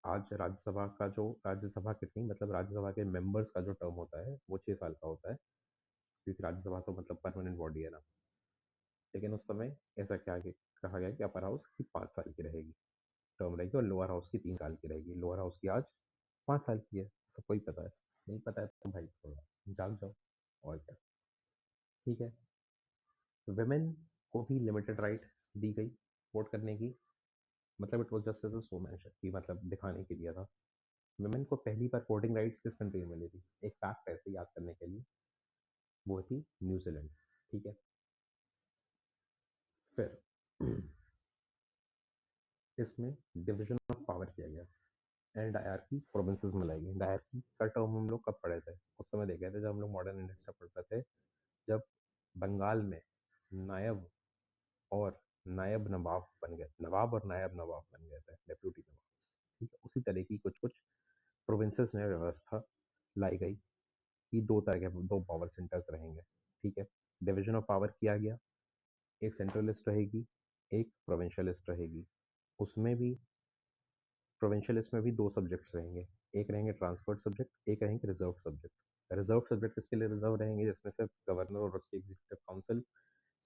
आज राज्यसभा कितनी, मतलब राज्यसभा के मेंबर्स का जो टर्म होता है वो 6 साल का होता है, क्योंकि राज्यसभा तो मतलब परमानेंट बॉडी है ना। लेकिन उस समय ऐसा क्या कहा गया कि अपर हाउस की 5 साल की रहेगी, टर्म रहेगी, और लोअर हाउस की 3 साल की रहेगी। लोअर हाउस की आज 5 साल की है, सबको ही पता है। नहीं पता है तो भाई थोड़ा जाग जाओ, और क्या, ठीक है। वेमेन को भी लिमिटेड राइट दी गई वोट करने की, मतलब it was just as a showmanship की, मतलब दिखाने के लिए था। वुमेन को पहली बार वोटिंग राइट्स किस कंट्री में मिली थी? एक फैक्ट ऐसे याद करने के लिए, वो थी न्यूजीलैंड, ठीक है। फिर इसमें डिवीजन ऑफ पावर किया गया, एंड डायरकी प्रोविंसेस में लाई गई। डायरकी का टर्म हम लोग कब पढ़े थे? उस समय देखे थे जब हम लोग मॉडर्न इंडिया पढ़ रहे थे, जब बंगाल में नायब और नायब नवाब बन गए, नवाब और नायब नवाब बन गए थे, डेप्यूटी नवाब, ठीक है। उसी तरह की कुछ कुछ प्रोविंसेस में व्यवस्था लाई गई कि दो तरह के दो पावर सेंटर्स रहेंगे, ठीक है। डिवीजन ऑफ पावर किया गया, एक सेंट्रलिस्ट रहेगी, एक प्रोविंशियलिस्ट रहेगी। उसमें भी प्रोविंशियलिस्ट में भी दो सब्जेक्ट्स रहेंगे, एक रहेंगे ट्रांसफर्ड सब्जेक्ट, एक रहेंगे रिजर्व सब्जेक्ट। रिजर्व सब्जेक्ट इसके लिए रिजर्व रहेंगे जिसमें से गवर्नर और उसकी एग्जीक्यूटिव काउंसिल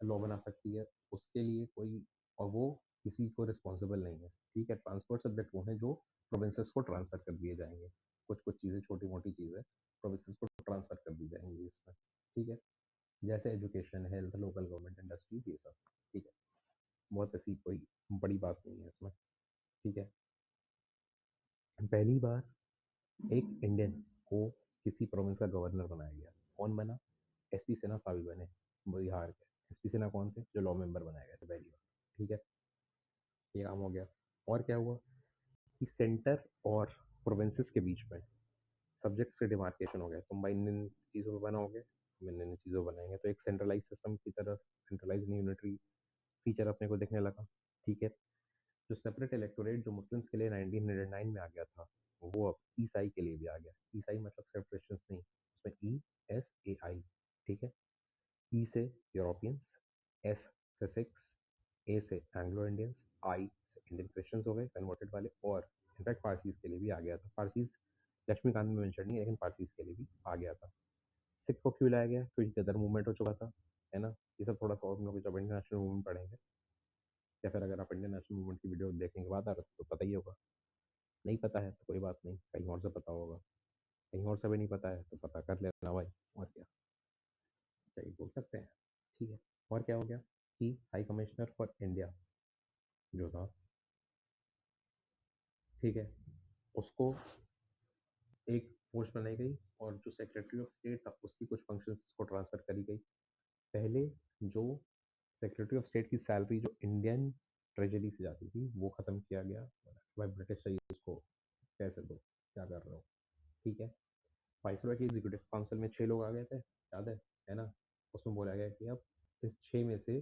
लॉ बना सकती है, उसके लिए कोई, और वो किसी को रिस्पॉन्सिबल नहीं है, ठीक है। ट्रांसफर्ड सब्जेक्ट वो है जो प्रोविंसेस को ट्रांसफर कर दिए जाएंगे, कुछ कुछ चीज़ें, छोटी मोटी चीज़ें प्रोविंसेस को ट्रांसफर कर दी जाएंगी इसमें, ठीक है, जैसे education, health, local government, industries, ये सब, ठीक है। बहुत ऐसी कोई बड़ी बात नहीं है इसमें, ठीक है। पहली बार एक इंडियन को किसी प्रोविंस का गवर्नर बनाया गया, कौन बना? एसपी सिन्हा साहब बने, बिहार के। एसपी सिन्हा कौन थे? जो लॉ मेंबर बनाए गए थे पहली बार, ठीक है। ये काम हो गया। और क्या हुआ कि सेंटर और प्रोविंसेस के बीच में सब्जेक्ट से डिमार्केशन हो गया, तुम भाई इन चीज़ों में बनाओगे, हम इन चीज़ों में बनाएंगे, तो एक सेंट्रलाइज सिस्टम की तरफ, सेंट्रलाइज यूनिटरी फीचर अपने को देखने लगा, ठीक है। जो सेपरेट इलेक्टोरेट जो मुस्लिम्स के लिए 1909 में आ गया था, वो अब ईसाई के लिए भी आ गया। ईसाई मतलब सिर्फ क्रिश्चियंस नहीं, उसमें ESAI, ठीक है। ई से यूरोपियंस, एस से सिक्स, ए से एंग्लो इंडियंस, आई से इंडियन क्रिश्चियंस हो गए कन्वर्टेड वाले, और इनफैक्ट पारसीज के लिए भी आ गया था। पारसीज लक्ष्मीकांत में मेंशन नहीं है, लेकिन पारसीज के लिए भी आ गया था। सिख को क्यों लाया गया? क्योंकि गदर मूवमेंट हो चुका था, है ना। ये सब थोड़ा सा और हम लोग जब इंटरनेशनल मूवमेंट पढ़ेंगे, या फिर अगर आप इंडियन नेशनल मूवमेंट की वीडियो देखने के बाद आ रहे तो पता ही होगा। नहीं पता है तो कोई बात नहीं, कहीं और से पता होगा, कहीं और से भी नहीं पता है तो पता कर लेना भाई, और क्या, सही बोल सकते हैं, ठीक है। और क्या हो गया कि हाई कमिश्नर फॉर इंडिया जो था, ठीक है, उसको एक पोस्ट बनाई गई और जो सेक्रेटरी ऑफ स्टेट था उसकी कुछ फंक्शंस को ट्रांसफ़र करी गई। पहले जो सेक्रेटरी ऑफ स्टेट की सैलरी जो इंडियन ट्रेजरी से जाती थी वो ख़त्म किया गया। भाई ब्रिटिश चाहिए इसको, पैसे दो, क्या कर रहे हो? ठीक है। वाइसरॉय की एग्जीक्यूटिव काउंसिल में 6 लोग आ गए थे, याद है ना? उसमें बोला गया कि अब इस 6 में से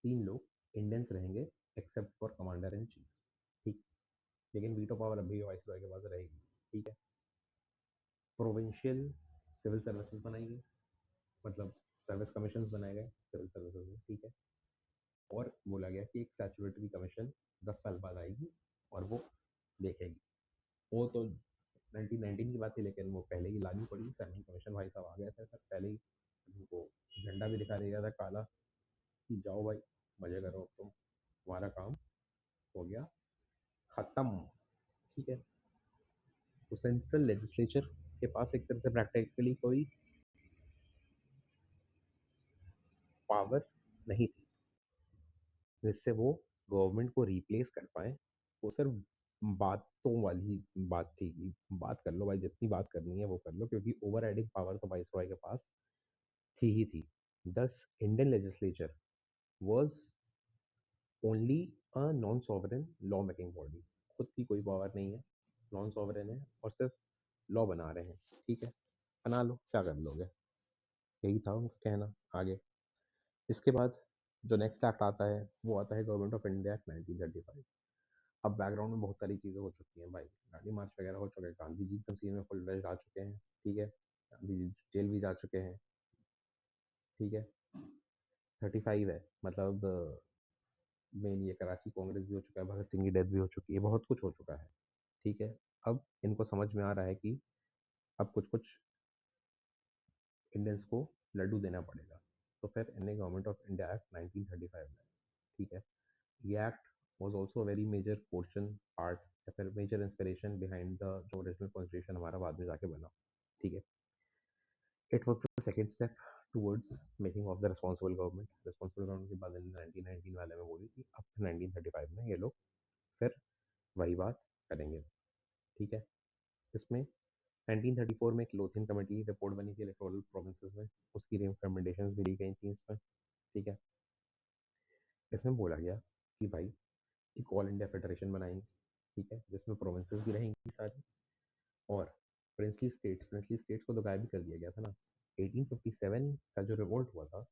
3 लोग इंडियंस रहेंगे except for commander in chief. ठीक। लेकिन वीटो पावर अभी वाइसरॉय के पास रहेगी। ठीक है। प्रोविंशियल सिविल सर्विसेज बनाई गई, मतलब सर्विस कमीशन बनाए गए सिविल सर्विसेज में। ठीक है। और बोला गया कि एक स्टैट्यूटरी कमीशन 10 साल बाद आएगी और वो देखेगी। वो तो 1919 की बात थी, लेकिन वो पहले ही लानी पड़ी। सैमन कमीशन भाई साहब आ गए थे सर पहले ही, उनको झंडा भी दिखा दिया था काला कि जाओ भाई मजे करो, तुम तुम्हारा काम हो गया खत्म। ठीक है। तो सेंट्रल लेजिस्लेचर के पास एक तरह से प्रैक्टिकली कोई पावर नहीं थी जिससे वो गवर्नमेंट को रिप्लेस कर पाए। वो सिर्फ बातों वाली बात थी कि बात कर लो भाई, जितनी बात करनी है वो कर लो, क्योंकि ओवर राइडिंग पावर तो वाइसरॉय के पास थी ही थी। दस Indian legislature was only a non sovereign law making body. खुद की कोई पावर नहीं है, नॉन सॉवरेन है और सिर्फ लॉ बना रहे हैं। ठीक है। बना लो, क्या कर लोगे? यही था उनका कहना। आगे इसके बाद जो नेक्स्ट एक्ट आता है वो आता है गवर्नमेंट ऑफ इंडिया एक्ट 1935। अब बैकग्राउंड में बहुत सारी चीज़ें हो चुकी हैं भाई, गांधी मार्च वगैरह हो चुके हैं, गांधी जी एकदम सीन में फुल फ्लेज आ चुके हैं। ठीक है। गांधी जी जेल भी जा चुके हैं। ठीक है। 35 है, मतलब मेन ये कराची कांग्रेस भी हो चुका है, भगत सिंह की डेथ भी हो चुकी है, बहुत कुछ हो चुका है। ठीक है। अब इनको समझ में आ रहा है कि अब कुछ कुछ इंडियंस को लड्डू देना पड़ेगा। तो फिर इन्हें गवर्नमेंट ऑफ इंडिया एक्ट 1935 में। ठीक है। ये act was also very major portion part या फिर मेजर इंस्पिरेशन बिहाइंड द जो ओरिजिनल कॉन्स्टिट्यूशन हमारा बाद में जाके बना। ठीक है। It was the second step towards making of the responsible government. Responsible government की बात 1919 वाले में बोली थी, अब 1935 में ये लोग फिर वही बात करेंगे। ठीक है। इसमें 1934 में एक लोथियन कमेटी रिपोर्ट बनी थी इलेक्टोरल प्रोविंसेस में, उसकी रिकमेंडेशंस भी दी गई थी इसमें। ठीक है। इसमें बोला गया कि भाई एक ऑल इंडिया फेडरेशन बनाएंगे। ठीक है। जिसमें प्रोविंसेस भी रहेंगी सारी और प्रिंसली स्टेट्स को तो गायब भी कर दिया गया था ना। 1857 का जो रिवोल्ट हुआ था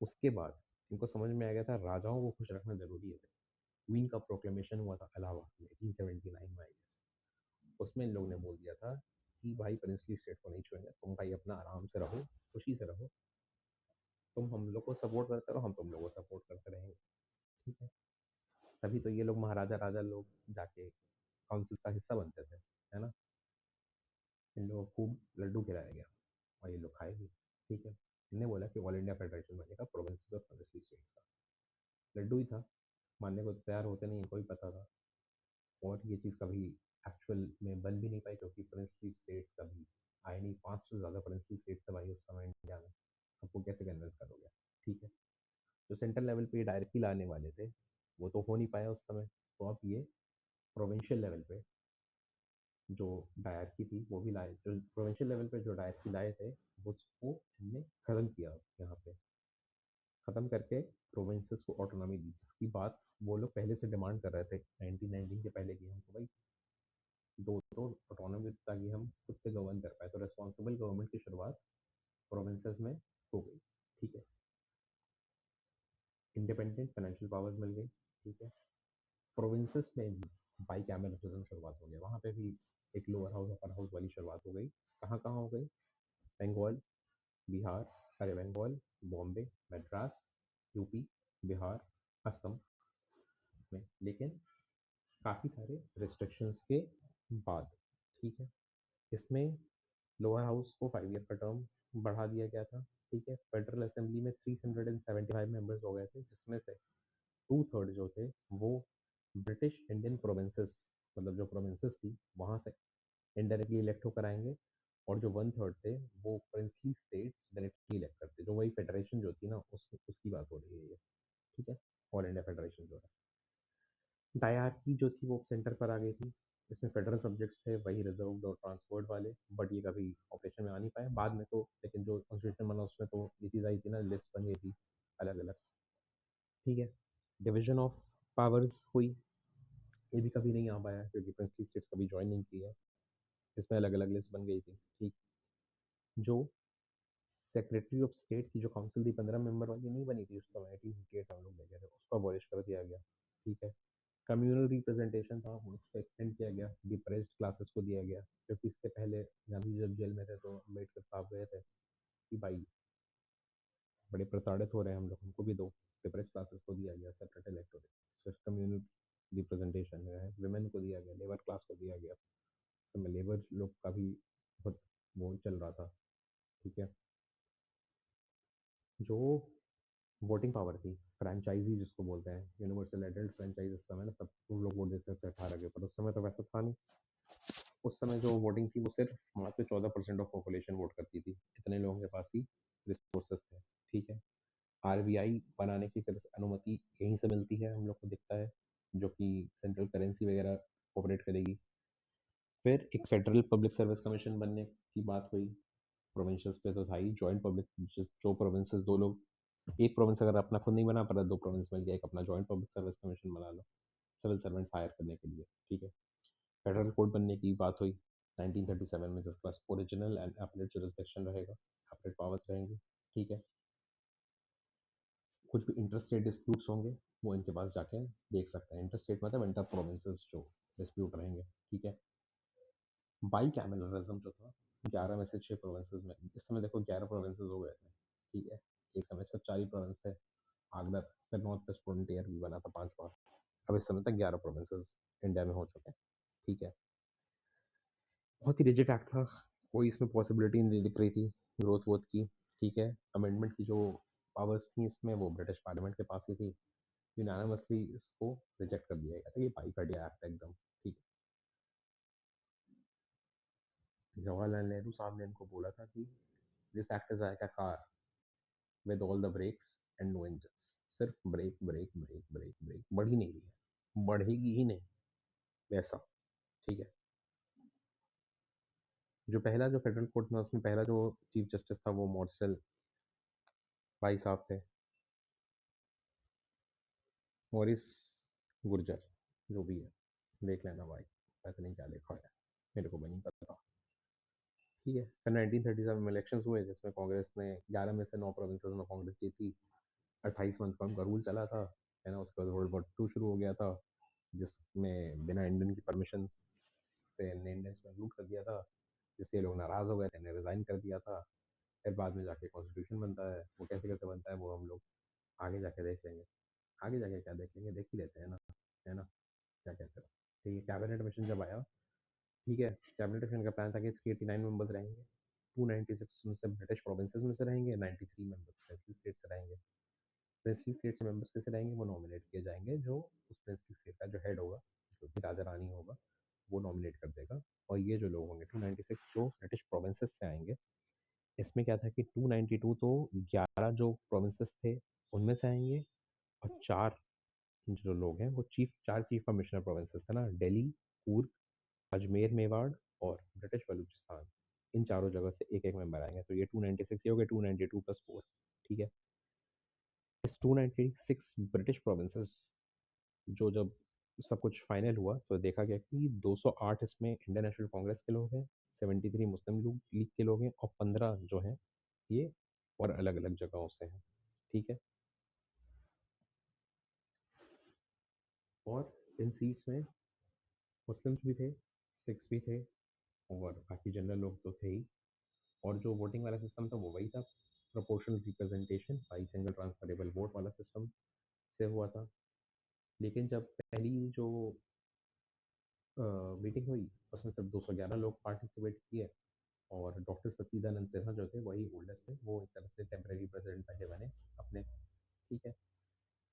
उसके बाद इनको समझ में आ गया था राजाओं को खुश रखना जरूरी है। क्वीन का प्रोक्लेमेशन हुआ था इलाहाबाद में 1879 में, आई गेस। उसमें इन लोगों ने बोल दिया था कि भाई प्रिंसली स्टेट को नहीं छुएंगे, तुम भाई अपना आराम से रहो, खुशी से रहो, तुम हम लोग को सपोर्ट करते रहो, हम तुम लोग को सपोर्ट करते रहेंगे। ठीक है। तभी तो ये लोग महाराजा राजा लोग जाके काउंसिल का हिस्सा बनते थे, है ना? इन लोगों को खूब लड्डू खिलाया गया और ये लोग खाए भी। ठीक है। इन्हें बोला कि ऑल इंडिया फेडरेशन बनेगा प्रोविंसेस और प्रिंसली स्टेट्स का। लड्डू ही था, मानने को तैयार होते नहीं, इनको भी पता था। और ये चीज़ कभी एक्चुअल में बन भी नहीं पाई क्योंकि प्रिंसली स्टेट्स कभी आए नहीं। 5 से ज़्यादा प्रिंसली स्टेट्स थे भाई उस समय इंडिया में, सबको कैसे कन्विंस करोगे? ठीक है। जो सेंट्रल लेवल पे डायरेक्टली लाने वाले थे वो तो हो नहीं पाया उस समय, तो अब ये प्रोविंशियल लेवल पे जो डायरेक्टली थी वो भी लाए। जो प्रोविंशियल लेवल पे जो डायरेक्टली लाए थे वो उसको हमने ख़त्म किया, यहाँ पे ख़त्म करके प्रोविंसेस को ऑटोनॉमी दी, जिसकी बात वो लोग पहले से डिमांड कर रहे थे 1919 के पहले की। हमको भाई दो तो ऑटोनॉमी ताकि हम खुद से गवर्न कर पाए। तो रिस्पॉन्सिबल गवर्नमेंट की शुरुआत प्रोविंसेस में हो गई। ठीक है। इंडिपेंडेंट फाइनेंशियल पावर्स मिल गई। ठीक है। प्रोविंसेस में भी बाई कैमरल सिस्टम शुरुआत हो गया, वहाँ पे भी एक लोअर हाउस अपर हाउस वाली शुरुआत हो गई। कहाँ कहाँ हो गई? बंगाल, बिहार, अरे बंगाल, बॉम्बे, मद्रास, यूपी, बिहार, असम में, लेकिन काफ़ी सारे रिस्ट्रिक्शंस के बाद। ठीक है। इसमें लोअर हाउस को 5 ईयर का टर्म बढ़ा दिया गया था। ठीक है। फेडरल असेंबली में 375 मेंबर्स हो गए थे, जिसमें से 2/3 जो थे वो ब्रिटिश इंडियन प्रोविंसेस, मतलब जो प्रोविंसेस थी वहाँ से इनडायरेक्टली इलेक्ट होकर आएंगे। और जो 1/3 थे वो प्रिंसली स्टेट्स डायरेक्टली इलेक्ट करते, जो वही फेडरेशन जो थी ना उसकी बात हो रही है ये। ठीक है। ऑल इंडिया फेडरेशन जो है, डायरकी जो थी वो सेंटर पर आ गई थी। इसमें फेडरल सब्जेक्ट्स थे वही रिजर्व्ड और ट्रांसफर्ड वाले, बट ये कभी ऑपरेशन में आ नहीं पाए बाद में तो, लेकिन जो कॉन्स्टिट्यूशन बना उसमें तो ये चीज़ आई थी ना, लिस्ट बन गई थी अलग अलग। ठीक है, डिवीजन ऑफ पावर्स हुई, ये भी कभी नहीं आ पाया क्योंकि प्रिंसली स्टेट्स कभी ज्वाइन नहीं की है, इसमें अलग अलग लिस्ट बन गई थी। ठीक, जो सेक्रेटरी ऑफ स्टेट की जो काउंसिल थी 15 मेंबर वाली नहीं बनी थी उस समय, 1858 हम लोग ले गए थे, उसको अबॉलिश कर दिया गया। ठीक है, कम्युनल रिप्रेजेंटेशन था उसको एक्सटेंड किया गया, डिप्रेस्ड क्लासेस को दिया गया, क्योंकि इससे पहले गांधी जी जब जेल में थे तो अम्बेडकर साहब गए थे कि भाई बड़े प्रताड़ित हो रहे हैं हम लोग, हमको भी दो। डिप्रेस्ड क्लासेस को दिया गया सेपरेट इलेक्टोरेट, सिर्फ कम्युनल रिप्रेजेंटेशन है, वुमेन को दिया गया, लेबर क्लास को दिया गया। उस समय लेबर लोग का भी बहुत वो चल रहा था। ठीक है, जो वोटिंग पावर थी, फ्रेंचाइजी जिसको बोलते हैं, यूनिवर्सल एडल्ट फ्रेंचाइज, इस समय ना सब लोग वोट देते थे 18 के ऊपर, उस समय तो वैसा था नहीं। उस समय जो वोटिंग थी वो सिर्फ मात्र 14% ऑफ पॉपुलेशन वोट करती थी, इतने लोगों के पास ही रिसोर्सेस थे। ठीक है, आरबीआई बनाने की फिर अनुमति यहीं से मिलती है, हम लोग को दिखता है, जो कि सेंट्रल करेंसी वगैरह ऑपरेट करेगी। फिर एक फेडरल पब्लिक सर्विस कमीशन बनने की बात हुई, प्रोविंशियल्स पे तो था ही, जॉइंट पब्लिक, जो प्रोविंसेस दो लोग, एक प्रोविंस अगर अपना खुद नहीं बना पा रहा, दो प्रोविंस मिल गया, एक अपना जॉइंट पब्लिक सर्विस कमीशन बना लो सिविल सर्वेंट हायर करने के लिए। ठीक है, फेडरल कोर्ट बनने की बात हुई 1937 में, जिसके पास ओरिजिनल एंड एपलेट जुरिसडिक्शन रहेगा, एपलेट पावर्स रहेंगी। ठीक है, कुछ भी इंटरस्टेट डिस्प्यूट्स होंगे वो इनके पास जाके देख सकते हैं, इंटरस्टेट मतलब इंटर प्रोविंसेस जो डिस्प्यूट रहेंगे। ठीक है, बाई कैमरलिज्म जो था, 11 में से 6 प्रोविंसेस में, इस समय देखो 11 प्रोविंसेस हो गए थे। ठीक है, एक समय सिर्फ 4 ही प्रोविंस थे, आगरा, फिर नॉर्थ वेस्ट फ्रंटियर भी बना था 5 बार, अब इस समय तक 11 प्रोविंसेस इंडिया में हो चुके हैं। ठीक है, बहुत ही रिजिड एक्ट था, कोई इसमें पॉसिबिलिटी नहीं दिख रही थी ग्रोथ वोथ की। ठीक है, अमेंडमेंट की जो पावर्स थी इसमें वो ब्रिटिश पार्लियामेंट के पास ही थी, यूनानिमसली इसको रिजेक्ट कर दिया गया था, ये भाई घटिया एक्ट है एकदम। ठीक है, जवाहरलाल नेहरू साहब ने इनको बोला था कि this act is like a car with all the brakes and no engines, सिर्फ brake brake brake brake brake, बढ़ ही नहीं रही है, बढ़ेगी ही नहीं वैसा। ठीक है, जो पहला जो फेडरल कोर्ट में उसमें पहला जो चीफ जस्टिस था वो मॉर्सल भाई साहब थे, मॉरिस गुर्जर, जो भी है देख लेना भाई, पता नहीं क्या लिखा है, मेरे को भी नहीं पता। ठीक है, फिर 1937 में इलेक्शन हुए जिसमें कांग्रेस ने 11 में से 9 प्रोविंसेस में कांग्रेस जीती, 28 मंथ का उनका रूल चला था, है ना। उसके बाद वर्ल्ड वॉर 2 शुरू हो गया था, जिसमें बिना इंडियन की परमिशन से इंडियंस ने लूट कर दिया था, जिससे लोग नाराज़ हो गए थे, रिज़ाइन कर दिया था। फिर बाद में जाके कॉन्स्टिट्यूशन बनता है, वो कैसे कैसे बनता है वो हम लोग आगे जाके देख लेंगे। आगे जाके क्या देख लेंगे, देख ही लेते हैं ना, है ना, क्या कहते हो। ठीक है, कैबिनेट मिशन जब आया, ठीक है, कैबिनेट मिशन का प्लान था कि 389 मेंबर्स रहेंगे, 296 में से ब्रिटिश प्रोविंसेस में से रहेंगे, 93 मेंबर्स प्रिंसली स्टेट से रहेंगे। प्रिंसली स्टेट से मेंबर्स कैसे रहेंगे, वो नॉमिनेट किए जाएंगे, जो उस प्रिंसली स्टेट का जो हेड होगा, जो कि राजा रानी होगा, वो नॉमिनेट कर देगा। और ये जो लोग होंगे 296 जो ब्रिटिश प्रोविंसेस से आएंगे, इसमें क्या था कि 292 तो 11 जो प्रोविंसेस थे उनमें से आएंगे, और 4 जो लोग हैं वो चार चीफ कमिश्नर प्रोविंसेस थे ना, दिल्ली, कूर्ग, अजमेर, मेवाड़ और ब्रिटिश बलूचिस्तान, इन चारों जगह से एक एक मेंबर आएंगे, तो ये 296 ये हो गए, 292 प्लस 4। ठीक है, इस 296 ब्रिटिश प्रोविंसेस जो जब सब कुछ फाइनल हुआ तो देखा गया कि 208 इसमें इंडियन नेशनल कांग्रेस के लोग हैं, 73 मुस्लिम लीग के लोग हैं, और 15 जो हैं ये और अलग अलग जगहों से हैं। ठीक है, और इन सीट्स में मुस्लिम्स भी थे, सिख्स भी थे, और बाकी जनरल लोग तो थे ही। और जो वोटिंग वाला सिस्टम था वो वही था, proportional representation by single transferable vote वाला सिस्टम से हुआ था। लेकिन जब पहली जो मीटिंग हुई उसमें सिर्फ 211 लोग पार्टिसिपेट किए, और डॉक्टर सतीदानंद सिन्हा जो थे वही ओल्डेस्ट थे, वो एक तरह से टेम्प्रेरी प्रेसिडेंट पहले बने अपने। ठीक है,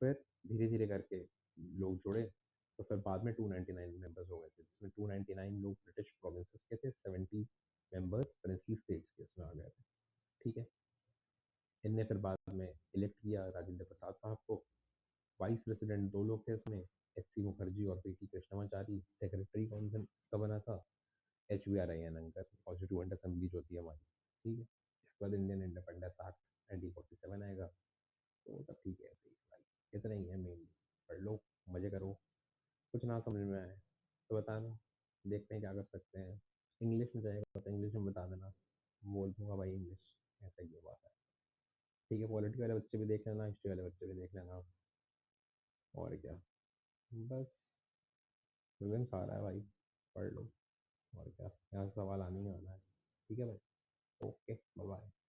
फिर धीरे धीरे करके लोग जुड़े, तो फिर बाद में 299 मेंबर्स हो गए थे, जिसमें 299 लोग ब्रिटिश प्रोविंसेस के थे, 70 मेंबर्स प्रिंसली स्टेट्स के इसमें आ गए थे। ठीक है, इनने फिर बाद में इलेक्ट किया राजेंद्र प्रसाद साहब को, वाइस प्रेसिडेंट 2 लोग थे इसमें, HC मुखर्जी और PT कृष्णमाचारी। सेक्रेटरी कौन सा इसका बना था? HVRIN अंकर, कॉन्स्टिट्यूएंट असेंबली जो होती है हमारी, ठीक है। इसके बाद इंडियन इंडिपेंडेंस एक्ट 1947 आएगा। तो सब ठीक है, ऐसे ही भाई इतना ही है मेनली। पढ़ लो, मजे करो। कुछ ना समझ में आए तो बताना, देखते हैं क्या कर सकते हैं। इंग्लिश में जाएगा तो इंग्लिश में बता देना, बोल दूंगा भाई इंग्लिश। ऐसा ही है बात है। ठीक है, पॉलिटी वाले बच्चे भी देख लेना, हिस्ट्री वाले बच्चे भी देख लेना। और क्या, बस विभिन्न खा रहा है भाई, पढ़ लो। और क्या, यहाँ से सवाल आने ही आना है। ठीक है भाई, ओके, बाय बाय।